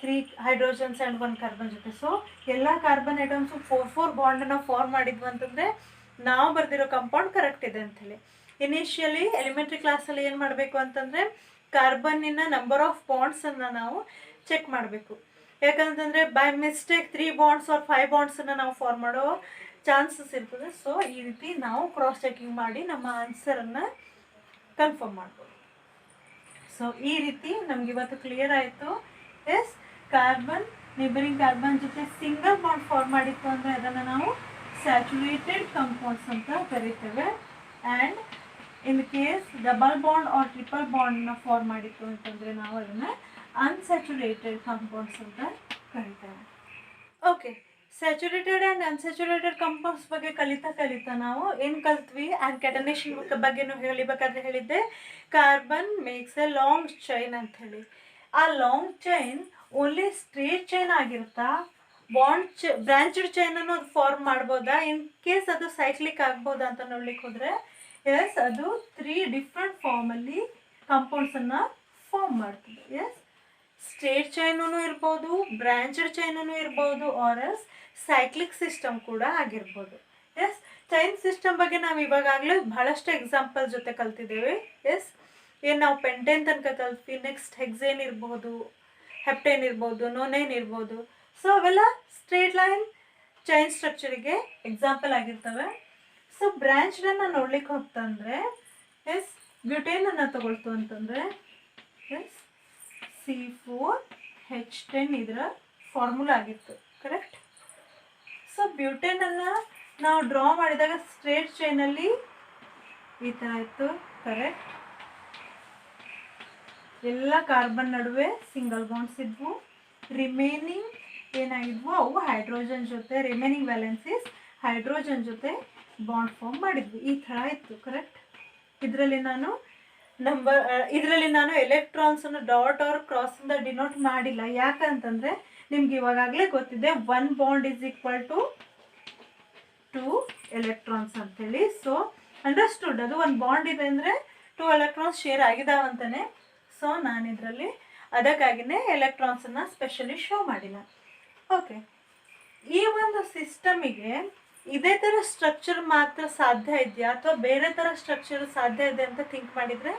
3 ಹೈಡ್ರೋಜನ್ಸ್ ಆ್ಯಂಡ್ 1 ಕಾರ್ಬನ್ ಜೊತೆ. ಸೊ ಎಲ್ಲ ಕಾರ್ಬನ್ ಐಟಮ್ಸು 4 ಬಾಂಡನ್ನು ಫಾರ್ಮ್ ಮಾಡಿದ್ವು ಅಂತಂದರೆ ನಾವು ಬರೆದಿರೋ ಕಂಪೌಂಡ್ ಕರೆಕ್ಟ್ ಇದೆ ಅಂಥೇಳಿ. ಇನಿಷಿಯಲಿ ಎಲಿಮೆಂಟ್ರಿ ಕ್ಲಾಸಲ್ಲಿ ಏನು ಮಾಡಬೇಕು ಅಂತಂದರೆ ಕಾರ್ಬನ್ನಿನ ನಂಬರ್ ಆಫ್ ಬಾಂಡ್ಸನ್ನು ನಾವು ಚೆಕ್ ಮಾಡಬೇಕು. ಯಾಕಂತಂದರೆ ಬೈ ಮಿಸ್ಟೇಕ್ 3 ಬಾಂಡ್ಸ್ ಆರ್ 5 ಬಾಂಡ್ಸನ್ನು ನಾವು ಫಾರ್ಮ್ ಮಾಡೋ ಚಾನ್ಸಸ್ ಇರ್ತದೆ. ಸೊ ಈ ರೀತಿ ನಾವು ಕ್ರಾಸ್ ಚೆಕಿಂಗ್ ಮಾಡಿ ನಮ್ಮ ಆನ್ಸರನ್ನು ಕನ್ಫರ್ಮ್ ಮಾಡ್ಬೋದು. ಸೊ ಈ ರೀತಿ ನಮ್ಗೆ ಇವತ್ತು ಕ್ಲಿಯರ್ ಆಯಿತು. ಎಸ್, ಕಾರ್ಬನ್ ನೇಬರಿಂಗ್ ಕಾರ್ಬನ್ ಜೊತೆ ಸಿಂಗಲ್ ಬಾಂಡ್ ಫಾರ್ಮ್ ಮಾಡಿತ್ತು ಅಂದರೆ ಅದನ್ನು ನಾವು ಸ್ಯಾಚುರೇಟೆಡ್ ಕಂಪೌಂಡ್ಸ್ ಅಂತ ಕರಿತೇವೆ. And in case double bond or triple ಬಾಂಡ್ನ ಫಾರ್ಮ್ ಮಾಡಿತ್ತು ಅಂತಂದರೆ ನಾವು ಅದನ್ನು ಅನ್ಸ್ಯಾಚುರೇಟೆಡ್ ಕಂಪೌಂಡ್ಸ್ ಅಂತ ಕರಿತೇವೆ. Okay, saturated and unsaturated compounds ಬಗ್ಗೆ ಕಲಿತಾ ನಾವು ಏನು ಕಲ್ತ್ವಿ ಕ್ಯಾಟನೇಷನ್ ಬಗ್ಗೆನೂ ಹೇಳಿಬೇಕಾದ್ರೆ ಹೇಳಿದ್ದೆ carbon makes a long chain ಅಂತ ಹೇಳಿ. ಆ long chain only straight chain ಆಗಿರುತ್ತಾ, ಬ್ರಾಂಚ್ಡ್ ಚೈನ್ ಅನ್ನು ಅದು ಫಾರ್ಮ್ ಮಾಡ್ಬೋದಾ, ಇನ್ ಕೇಸ್ ಅದು ಸೈಕ್ಲಿಕ್ ಆಗ್ಬೋದಾ ಅಂತ ನೋಡ್ಲಿಕ್ಕೆ ಹೋದ್ರೆ ಎಸ್, ಅದು 3 ಡಿಫ್ರೆಂಟ್ ಫಾರ್ಮಲ್ಲಿ ಕಂಪೌಂಡ್ಸನ್ನು ಫಾರ್ಮ್ ಮಾಡ್ತದೆ. ಎಸ್, ಸ್ಟ್ರೇಟ್ ಚೈನೂ ಇರ್ಬೋದು, ಬ್ರಾಂಚ್ಡ್ ಚೈನೂ ಇರ್ಬೋದು, ಆರ್ ಎಸ್ ಸೈಕ್ಲಿಕ್ ಸಿಸ್ಟಮ್ ಕೂಡ ಆಗಿರ್ಬೋದು. ಎಸ್, ಚೈನ್ ಸಿಸ್ಟಮ್ ಬಗ್ಗೆ ನಾವು ಇವಾಗಲೇ ಬಹಳಷ್ಟು ಎಕ್ಸಾಂಪಲ್ ಜೊತೆ ಕಲ್ತಿದ್ದೇವೆ. ಎಸ್, ಏನು ನಾವು ಪೆಂಟೇನ್ ತನಕ ಕಲ್ತ್ವಿ, ನೆಕ್ಸ್ಟ್ ಹೆಕ್ಸೇನ್ ಇರ್ಬೋದು, ಹೆಪ್ಟೇನ್ ಇರ್ಬೋದು, ನೋನೇನ್ ಇರ್ಬೋದು. ಸೊ ಅವೆಲ್ಲ ಸ್ಟ್ರೇಟ್ ಲೈನ್ ಚೈನ್ ಸ್ಟ್ರಕ್ಚರಿಗೆ ಎಕ್ಸಾಂಪಲ್ ಆಗಿರ್ತವೆ. ಸೊ ಬ್ರಾಂಚ್ಡನ್ನು ನೋಡ್ಲಿಕ್ಕೆ ಹೋಗ್ತಂದ್ರೆ ಎಸ್, ಬ್ಯೂಟೇನನ್ನು ತಗೊಳ್ತು ಅಂತಂದರೆ ಎಸ್ C4H10 ಇದರ ಫಾರ್ಮುಲಾ ಆಗಿತ್ತು, ಕರೆಕ್ಟ್. ಸೊ ಬ್ಯೂಟೇನನ್ನು ನಾವು ಡ್ರಾ ಮಾಡಿದಾಗ ಸ್ಟ್ರೇಟ್ ಚೈನಲ್ಲಿ ಈ ಥರ ಇತ್ತು, ಕರೆಕ್ಟ್. ಎಲ್ಲ ಕಾರ್ಬನ್ ನಡುವೆ ಸಿಂಗಲ್ ಬಾಂಡ್ಸ್ ಇದ್ವು. ರಿಮೈನಿಂಗ್ ಏನಾಗಿದ್ವು, ಅವು ಹೈಡ್ರೋಜನ್ ಜೊತೆ, ರಿಮೈನಿಂಗ್ ವ್ಯಾಲೆನ್ಸೀಸ್ ಹೈಡ್ರೋಜನ್ ಜೊತೆ ಬಾಂಡ್ ಫಾರ್ಮ್ ಮಾಡಿದ್ವಿ. ಈ ಥರ ಇತ್ತು, ಕರೆಕ್ಟ್. ಇದರಲ್ಲಿ ನಾನು ಎಲೆಕ್ಟ್ರಾನ್ಸನ್ನು ಡಾಟ್ ಆರ್ ಕ್ರಾಸಿಂದ ಡಿನೋಟ್ ಮಾಡಿಲ್ಲ. ಯಾಕಂತಂದರೆ ನಿಮ್ಗೆ ಇವಾಗಲೇ ಗೊತ್ತಿದೆ 1 bond is equal to 2 electrons ಅಂತೇಳಿ. ಸೊ ಅಂಡರ್ಸ್ಟುಡ್, ಅದು 1 ಬಾಂಡ್ ಇದೆ ಅಂದರೆ 2 ಎಲೆಕ್ಟ್ರಾನ್ಸ್ ಶೇರ್ ಆಗಿದಾವಂತಾನೆ. ಸೊ ನಾನು ಇದರಲ್ಲಿ ಅದಕ್ಕಾಗಿಯೇ ಎಲೆಕ್ಟ್ರಾನ್ಸನ್ನು ಸ್ಪೆಷಲಿ ಶೋ ಮಾಡಿಲ್ಲ. ಓಕೆ, ಈ ಒಂದು ಸಿಸ್ಟಮಿಗೆ ಇದೇ ಥರ ಸ್ಟ್ರಕ್ಚರ್ ಮಾತ್ರ ಸಾಧ್ಯ ಇದೆಯಾ ಅಥವಾ ಬೇರೆ ಥರ ಸ್ಟ್ರಕ್ಚರ್ ಸಾಧ್ಯ ಇದೆ ಅಂತ ಥಿಂಕ್ ಮಾಡಿದರೆ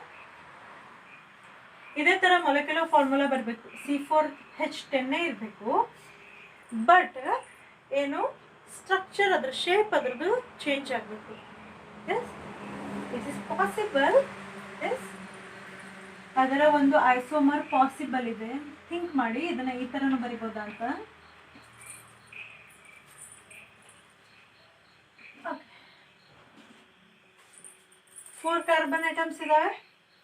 ಇದೇ ಥರ ಮೊಲೆಕ್ಯುಲರ್ ಫಾರ್ಮುಲಾ ಬರಬೇಕು, C4H10 ಇರಬೇಕು. ಬಟ್ ಏನು ಸ್ಟ್ರಕ್ಚರ್, ಅದ್ರ ಶೇಪ್ ಅದ್ರದ್ದು ಚೇಂಜ್ ಆಗಬೇಕು. Yes, it is possible. Yes, ಅದರ ಒಂದು ಐಸೋಮರ್ ಪಾಸಿಬಲ್ ಇದೆ. ಥಿಂಕ್ ಮಾಡಿ, ಇದನ್ನು ಈ ಥರನೂ ಬರಿಬೋದಾ ಅಂತ. 4 ಕಾರ್ಬನ್ ಐಟಮ್ಸ್ ಇದಾವೆ.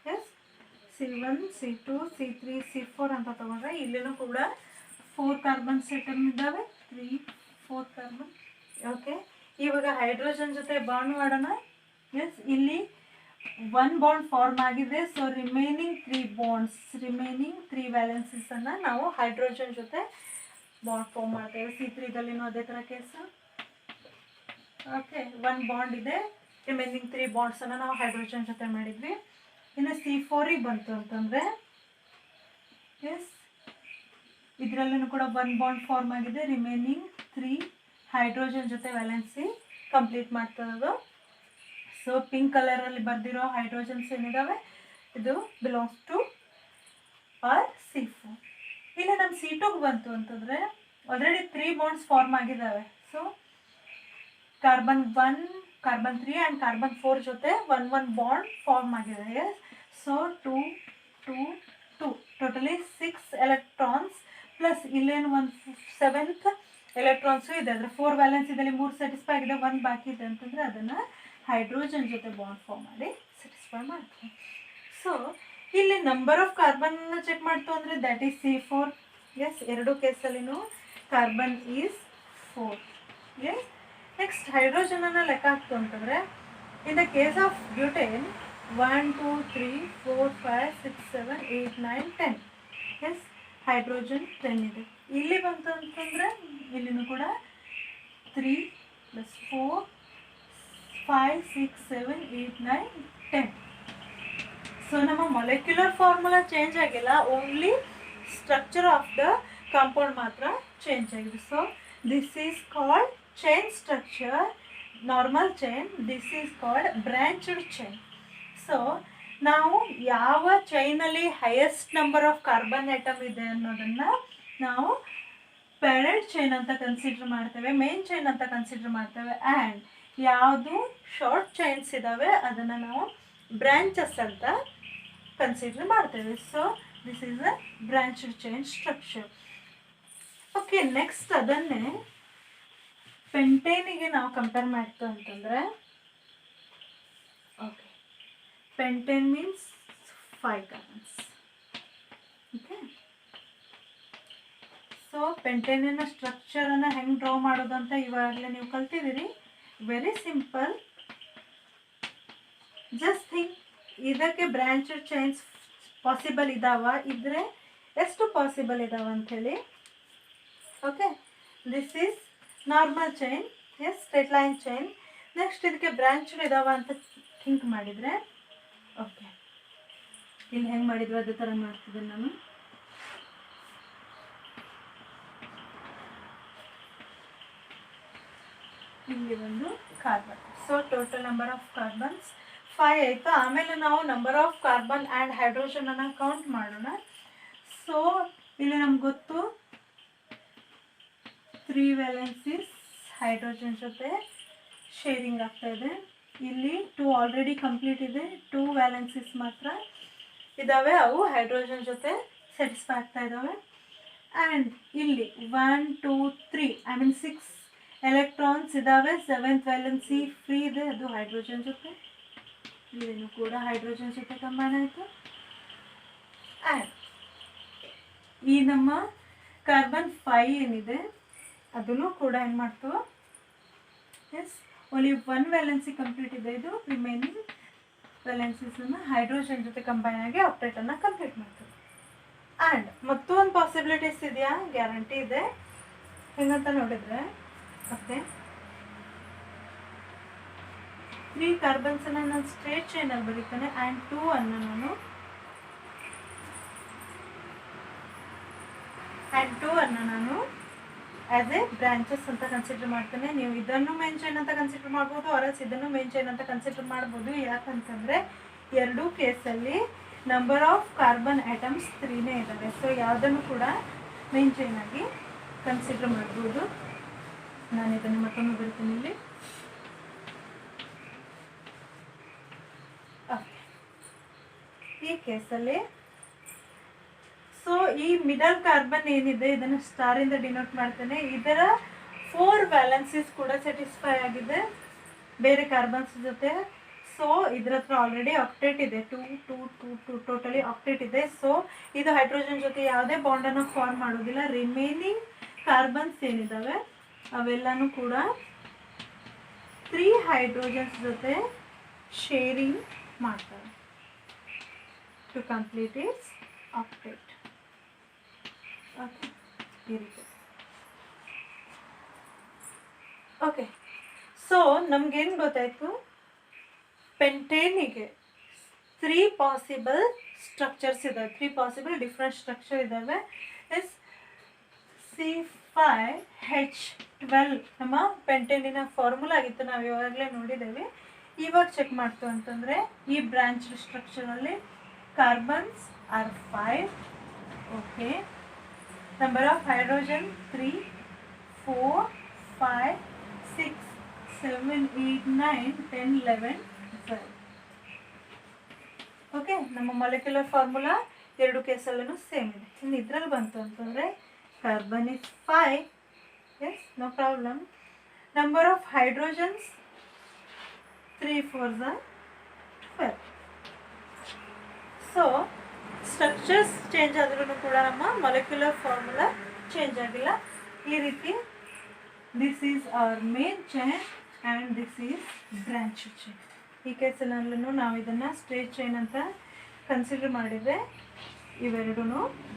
S, C1, C2, C3, C4 ಅಂತ ತಗೊಂಡ್ರೆ ಇಲ್ಲಿನೂ ಕೂಡ 4 ಕಾರ್ಬನ್ಸ್ ಐಟಮ್ ಇದ್ದಾವೆ, 3, 4 ಕಾರ್ಬನ್. ಓಕೆ, ಇವಾಗ ಹೈಡ್ರೋಜನ್ ಜೊತೆ ಬಾಂಡ್ ಮಾಡೋಣ. ಎಸ್, ಇಲ್ಲಿ 1 ಬಾಂಡ್ ಫಾರ್ಮ್ ಆಗಿದೆ. ಸೊ ರಿಮೈನಿಂಗ್ 3 ವ್ಯಾಲೆನ್ಸೀಸನ್ನು ನಾವು ಹೈಡ್ರೋಜನ್ ಜೊತೆ ಬಾಂಡ್ ಫಾರ್ಮ್ ಮಾಡ್ತೇವೆ. C3ದಲ್ಲಿನೂ ಅದೇ ಥರ ಕೇಸು. ಓಕೆ, 1 ಬಾಂಡ್ ಇದೆ, ರಿಮೈನಿಂಗ್ 3 ಬಾಂಡ್ಸನ್ನು ನಾವು ಹೈಡ್ರೋಜನ್ ಜೊತೆ ಮಾಡಿದ್ವಿ. ಇನ್ನು C4ಗೆ ಬಂತು ಅಂತಂದರೆ ಎಸ್, ಇದರಲ್ಲೂ ಕೂಡ 1 ಬಾಂಡ್ ಫಾರ್ಮ್ ಆಗಿದೆ, ರಿಮೈನಿಂಗ್ 3 ಹೈಡ್ರೋಜನ್ ಜೊತೆ ವ್ಯಾಲೆನ್ಸಿ ಕಂಪ್ಲೀಟ್ ಮಾಡ್ತದದು. ಸೊ ಪಿಂಕ್ ಕಲರಲ್ಲಿ ಬರೆದಿರೋ ಹೈಡ್ರೋಜನ್ಸ್ ಏನಿದಾವೆ ಇದು ಬಿಲಾಂಗ್ಸ್ ಟು C4. ಇಲ್ಲ ನಮ್ಮ C2ಗೆ ಬಂತು ಅಂತಂದರೆ ಆಲ್ರೆಡಿ 3 ಬಾಂಡ್ಸ್ ಫಾರ್ಮ್ ಆಗಿದ್ದಾವೆ. So carbon 1, carbon 3 and carbon 4 ಜೊತೆ 1 ಬಾಂಡ್ ಫಾರ್ಮ್ ಆಗಿದೆ. ಸೊ 2, 2, 2 ಟೋಟಲಿ 6 ಎಲೆಕ್ಟ್ರಾನ್ಸ್ ಪ್ಲಸ್ ಇಲ್ಲೇನು 7th ಎಲೆಕ್ಟ್ರಾನ್ಸು ಇದೆ. ಅಂದರೆ 4 ವ್ಯಾಲೆನ್ಸ್ ಇದರಲ್ಲಿ 3 ಸ್ಯಾಟಿಸ್ಫೈ ಆಗಿದೆ, 1 ಬಾಕಿ ಇದೆ ಅಂತಂದರೆ ಅದನ್ನು ಹೈಡ್ರೋಜನ್ ಜೊತೆ ಬಾಂಡ್ ಫಾರ್ಮ್ ಮಾಡಿ ಸ್ಯಾಟಿಸ್ಫೈ ಮಾಡ್ತೀವಿ. ಸೊ ಇಲ್ಲಿ ನಂಬರ್ ಆಫ್ ಕಾರ್ಬನ್ನ ಚೆಕ್ ಮಾಡ್ತು ಅಂದರೆ ದ್ಯಾಟ್ ಈಸ್ C4. ಎಸ್, ಎರಡು ಕೇಸಲ್ಲಿನೂ ಕಾರ್ಬನ್ ಈಸ್ 4. ಎಸ್, ನೆಕ್ಸ್ಟ್ ಹೈಡ್ರೋಜನನ್ನು ಲೆಕ್ಕ ಹಾಕ್ತು ಅಂತಂದರೆ ಇನ್ the case of butane 1, 2, 3, 4, 5, 6, 7, 8, 9, 10. S, hydrogen 10 ಇದೆ. ಇಲ್ಲಿ ಬಂತು ಅಂತಂದರೆ ಇಲ್ಲಿನೂ ಕೂಡ 3 + 4, 5, 6, 7, 8, 9, 10. ಸೊ ನಮ್ಮ ಮೊಲೆಕ್ಯುಲರ್ ಫಾರ್ಮುಲಾ ಚೇಂಜ್ ಆಗಿಲ್ಲ, only structure of the compound ಮಾತ್ರ ಚೇಂಜ್ ಆಗಿದೆ. So this is called chain structure, normal chain. This is called branched chain. So ನಾವು ಯಾವ ಚೈನಲ್ಲಿ highest number of carbon atom ಇದೆ ಅನ್ನೋದನ್ನು ನಾವು ಪೇರೆಂಟ್ ಚೈನ್ ಅಂತ ಕನ್ಸಿಡರ್ ಮಾಡ್ತೇವೆ, ಮೇನ್ ಚೈನ್ ಅಂತ ಕನ್ಸಿಡರ್ ಮಾಡ್ತೇವೆ. ಆ್ಯಂಡ್ ಯಾವುದು ಶಾರ್ಟ್ ಚೈನ್ಸ್ ಇದ್ದಾವೆ ಅದನ್ನು ನಾವು ಬ್ರಾಂಚಸ್ ಅಂತ ಕನ್ಸಿಡರ್ ಮಾಡ್ತೇವೆ. So this is a branched chain structure. Okay, next ಅದನ್ನೇ ಪೆಂಟೇನಿಗೆ ನಾವು ಕಂಪೇರ್ ಮಾಡ್ತು ಅಂತಂದರೆ okay, pentane means 5 carbons. Okay, so ಪೆಂಟೇನಿನ ಸ್ಟ್ರಕ್ಚರನ್ನು ಹೆಂಗೆ ಡ್ರಾ ಮಾಡೋದು ಅಂತ ಇವಾಗಲೇ ನೀವು ಕಲ್ತಿದ್ದೀರಿ. Very simple. ಜಸ್ಟ್ ಥಿಂಕ್, ಇದಕ್ಕೆ ಬ್ರಾಂಚ್ ಚೈನ್ಸ್ ಪಾಸಿಬಲ್ ಇದಾವ, ಇದ್ರೆ ಎಷ್ಟು ಪಾಸಿಬಲ್ ಇದಾವ ಅಂಥೇಳಿ. Okay, this is normal chain, yes straight line chain. Next ಇದಕ್ಕೆ ಬ್ರಾಂಚ್ ಇದಾವ ಅಂತ ಥಿಂಕ್ ಮಾಡಿದರೆ, ಓಕೆ ಇಲ್ಲಿ ಹೆಂಗೆ ಮಾಡಿದ್ರು ಅದೇ ಥರ ಮಾಡ್ತಿದ್ದೀನಿ ನಾನು. ಇಲ್ಲಿ ಒಂದು carbon. So total number of carbons 5 ಆಯಿತು. ಆಮೇಲೆ ನಾವು ನಂಬರ್ ಆಫ್ ಕಾರ್ಬನ್ ಆ್ಯಂಡ್ ಹೈಡ್ರೋಜನನ್ನು ಕೌಂಟ್ ಮಾಡೋಣ. ಸೊ ಇಲ್ಲಿ ನಮ್ಗೆ ಗೊತ್ತು 3 ವ್ಯಾಲೆನ್ಸೀಸ್ ಹೈಡ್ರೋಜನ್ ಜೊತೆ ಶೇರಿಂಗ್ ಆಗ್ತಾ ಇದೆ. ಇಲ್ಲಿ 2 ಆಲ್ರೆಡಿ ಕಂಪ್ಲೀಟ್ ಇದೆ, 2 ವ್ಯಾಲೆನ್ಸೀಸ್ ಮಾತ್ರ ಇದ್ದಾವೆ, ಅವು ಹೈಡ್ರೋಜನ್ ಜೊತೆ ಸ್ಯಾಟಿಸ್ಫೈ ಆಗ್ತಾ ಇದ್ದಾವೆ. ಆ್ಯಂಡ್ ಇಲ್ಲಿ 1 2 3 ಐ ಮೀನ್ 6 ಎಲೆಕ್ಟ್ರಾನ್ಸ್ ಇದ್ದಾವೆ. 7th ವ್ಯಾಲೆನ್ಸಿ ಫ್ರೀ ಇದೆ, ಅದು ಹೈಡ್ರೋಜನ್ ಜೊತೆ. ಇದೇನು ಕೂಡ ಹೈಡ್ರೋಜನ್ ಜೊತೆ ಕಂಬೈನ್ ಆಯಿತು. ಆ್ಯಂಡ್ ಈ ನಮ್ಮ ಕಾರ್ಬನ್ 5 ಏನಿದೆ ಅದನ್ನು ಕೂಡ ಏನು ಮಾಡ್ತು, ಎಸ್ ಓನ್ಲಿ 1 ವ್ಯಾಲೆನ್ಸಿ ಕಂಪ್ಲೀಟ್ ಇದೆ. ಇದು ರಿಮೈನಿಂಗ್ ವ್ಯಾಲೆನ್ಸೀಸನ್ನು ಹೈಡ್ರೋಜನ್ ಜೊತೆ ಕಂಬೈನ್ ಆಗಿ ಆಕ್ಟೇಟನ್ನು ಕಂಪ್ಲೀಟ್ ಮಾಡ್ತದೆ. ಆ್ಯಂಡ್ ಮತ್ತೊಂದು ಪಾಸಿಬಿಲಿಟೀಸ್ ಇದೆಯಾ, ಗ್ಯಾರಂಟಿ ಇದೆ. ಹೆಂಗಂತ ನೋಡಿದರೆ, ಓಕೆ 3 ಕಾರ್ಬನ್ಸನ್ನು ನಾನು ಸ್ಟ್ರೇಟ್ ಚೈನಲ್ಲಿ ಬರೀತೇನೆ. ಆ್ಯಂಡ್ 2 ಅನ್ನು ನಾನು ಆ್ಯಸ್ ಎ ಬ್ರಾಂಚಸ್ ಅಂತ ಕನ್ಸಿಡರ್ ಮಾಡ್ತೇನೆ. ನೀವು ಇದನ್ನು ಮೇನ್ ಚೈನ್ ಅಂತ ಕನ್ಸಿಡರ್ ಮಾಡ್ಬೋದು, ಆರ್ಎಲ್ಸ್ ಇದನ್ನು ಮೇನ್ ಚೈನ್ ಅಂತ ಕನ್ಸಿಡರ್ ಮಾಡ್ಬೋದು. ಯಾಕಂತಂದರೆ ಎರಡೂ ಕೇಸಲ್ಲಿ ನಂಬರ್ ಆಫ್ ಕಾರ್ಬನ್ ಆಟಮ್ಸ್ 3ನೇ ಇದ್ದಾವೆ. ಸೊ ಯಾವುದನ್ನು ಕೂಡ ಮೇನ್ ಚೈನ್ ಆಗಿ ಕನ್ಸಿಡರ್ ಮಾಡ್ಬೋದು. ನಾನು ಇದನ್ನು ಮತ್ತೊಮ್ಮೆ ಬರ್ತೀನಿ ಇಲ್ಲಿ. ಈ ಕೇಸಲ್ಲಿ ಸೊ ಈ ಮಿಡಲ್ ಕಾರ್ಬನ್ ಏನಿದೆ ಇದನ್ನು ಸ್ಟಾರಿಂದ ಡಿನೋಟ್ ಮಾಡ್ತೇನೆ. ಇದರ 4 ವ್ಯಾಲೆನ್ಸೀಸ್ ಕೂಡ ಸ್ಯಾಟಿಸ್ಫೈ ಆಗಿದೆ ಬೇರೆ ಕಾರ್ಬನ್ಸ್ ಜೊತೆ. ಸೊ ಇದ್ರ ಹತ್ರ ಆಲ್ರೆಡಿ ಆಕ್ಟೇಟ್ ಇದೆ, 2 2 2 2 ಟೋಟಲಿ ಆಕ್ಟೇಟ್ ಇದೆ. ಸೊ ಇದು ಹೈಡ್ರೋಜನ್ ಜೊತೆ ಯಾವುದೇ ಬಾಂಡನ್ನು ಫಾರ್ಮ್ ಮಾಡೋದಿಲ್ಲ. ರಿಮೈನಿಂಗ್ ಕಾರ್ಬನ್ಸ್ ಏನಿದ್ದಾವೆ ಅವೆಲ್ಲನೂ ಕೂಡ 3 ಹೈಡ್ರೋಜನ್ಸ್ ಜೊತೆ ಶೇರಿಂಗ್ ಮಾಡ್ತವೆ to complete its octet. Okay, ಈ ರೀತಿ. ಓಕೆ, ಸೊ ನಮಗೇನು ಗೊತ್ತಾಯಿತು, ಪೆಂಟೇನಿಗೆ 3 ಪಾಸಿಬಲ್ ಸ್ಟ್ರಕ್ಚರ್ಸ್ ಇದ್ದಾವೆ, 3 ಪಾಸಿಬಲ್ ಡಿಫ್ರೆಂಟ್ ಸ್ಟ್ರಕ್ಚರ್ ಇದ್ದಾವೆ. ಎಸ್ C5H12 ನಮ್ಮ ಪೆಂಟೇನಿನ ಫಾರ್ಮುಲಾ ಆಗಿತ್ತು, ನಾವು ಇವಾಗಲೇ ನೋಡಿದ್ದೇವೆ. ಇವಾಗ ಚೆಕ್ ಮಾಡ್ತು ಅಂತಂದರೆ ಈ ಬ್ರಾಂಚ್ ಸ್ಟ್ರಕ್ಚರಲ್ಲಿ carbons are 5. Okay, number of hydrogen 3 4 5 6 7 8 9 10 11 12. Okay, ನಮ್ಮ ಮಾಲಿಕ್ಯುಲರ್ ಫಾರ್ಮುಲಾ ಎರಡು ಕೇಸಲ್ಲೂ ಸೇಮ್ ಇದೆ. ಇನ್ನು ಇದರಲ್ಲಿ ಬಂತು ಅಂತಂದರೆ carbon is 5, yes no problem. Number of hydrogens 3 4s are 12. So structures change ಆದ್ರೂ ಕೂಡ ನಮ್ಮ ಮಾಲಿಕ್ಯುಲರ್ ಫಾರ್ಮುಲಾ ಚೇಂಜ್ ಆಗಿಲ್ಲ. ಈ ರೀತಿ this is our main chain and this is branch chain. ಈ ಕೇಸಲ್ಲೂ ನಾವು ಇದನ್ನು ಸ್ಟ್ರೇಟ್ ಚೈನ್ ಅಂತ ಕನ್ಸಿಡರ್ ಮಾಡಿದರೆ ಇವೆರಡೂ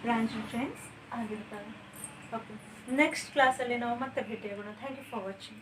ಬ್ರಾಂಚ್ ಚೈನ್ಸ್ ಆಗಿರ್ತವೆ. ಓಕೆ, ನೆಕ್ಸ್ಟ್ ಕ್ಲಾಸಲ್ಲಿ ನಾವು ಮತ್ತೆ ಭೇಟಿಯಾಗೋಣ. Thank you for watching.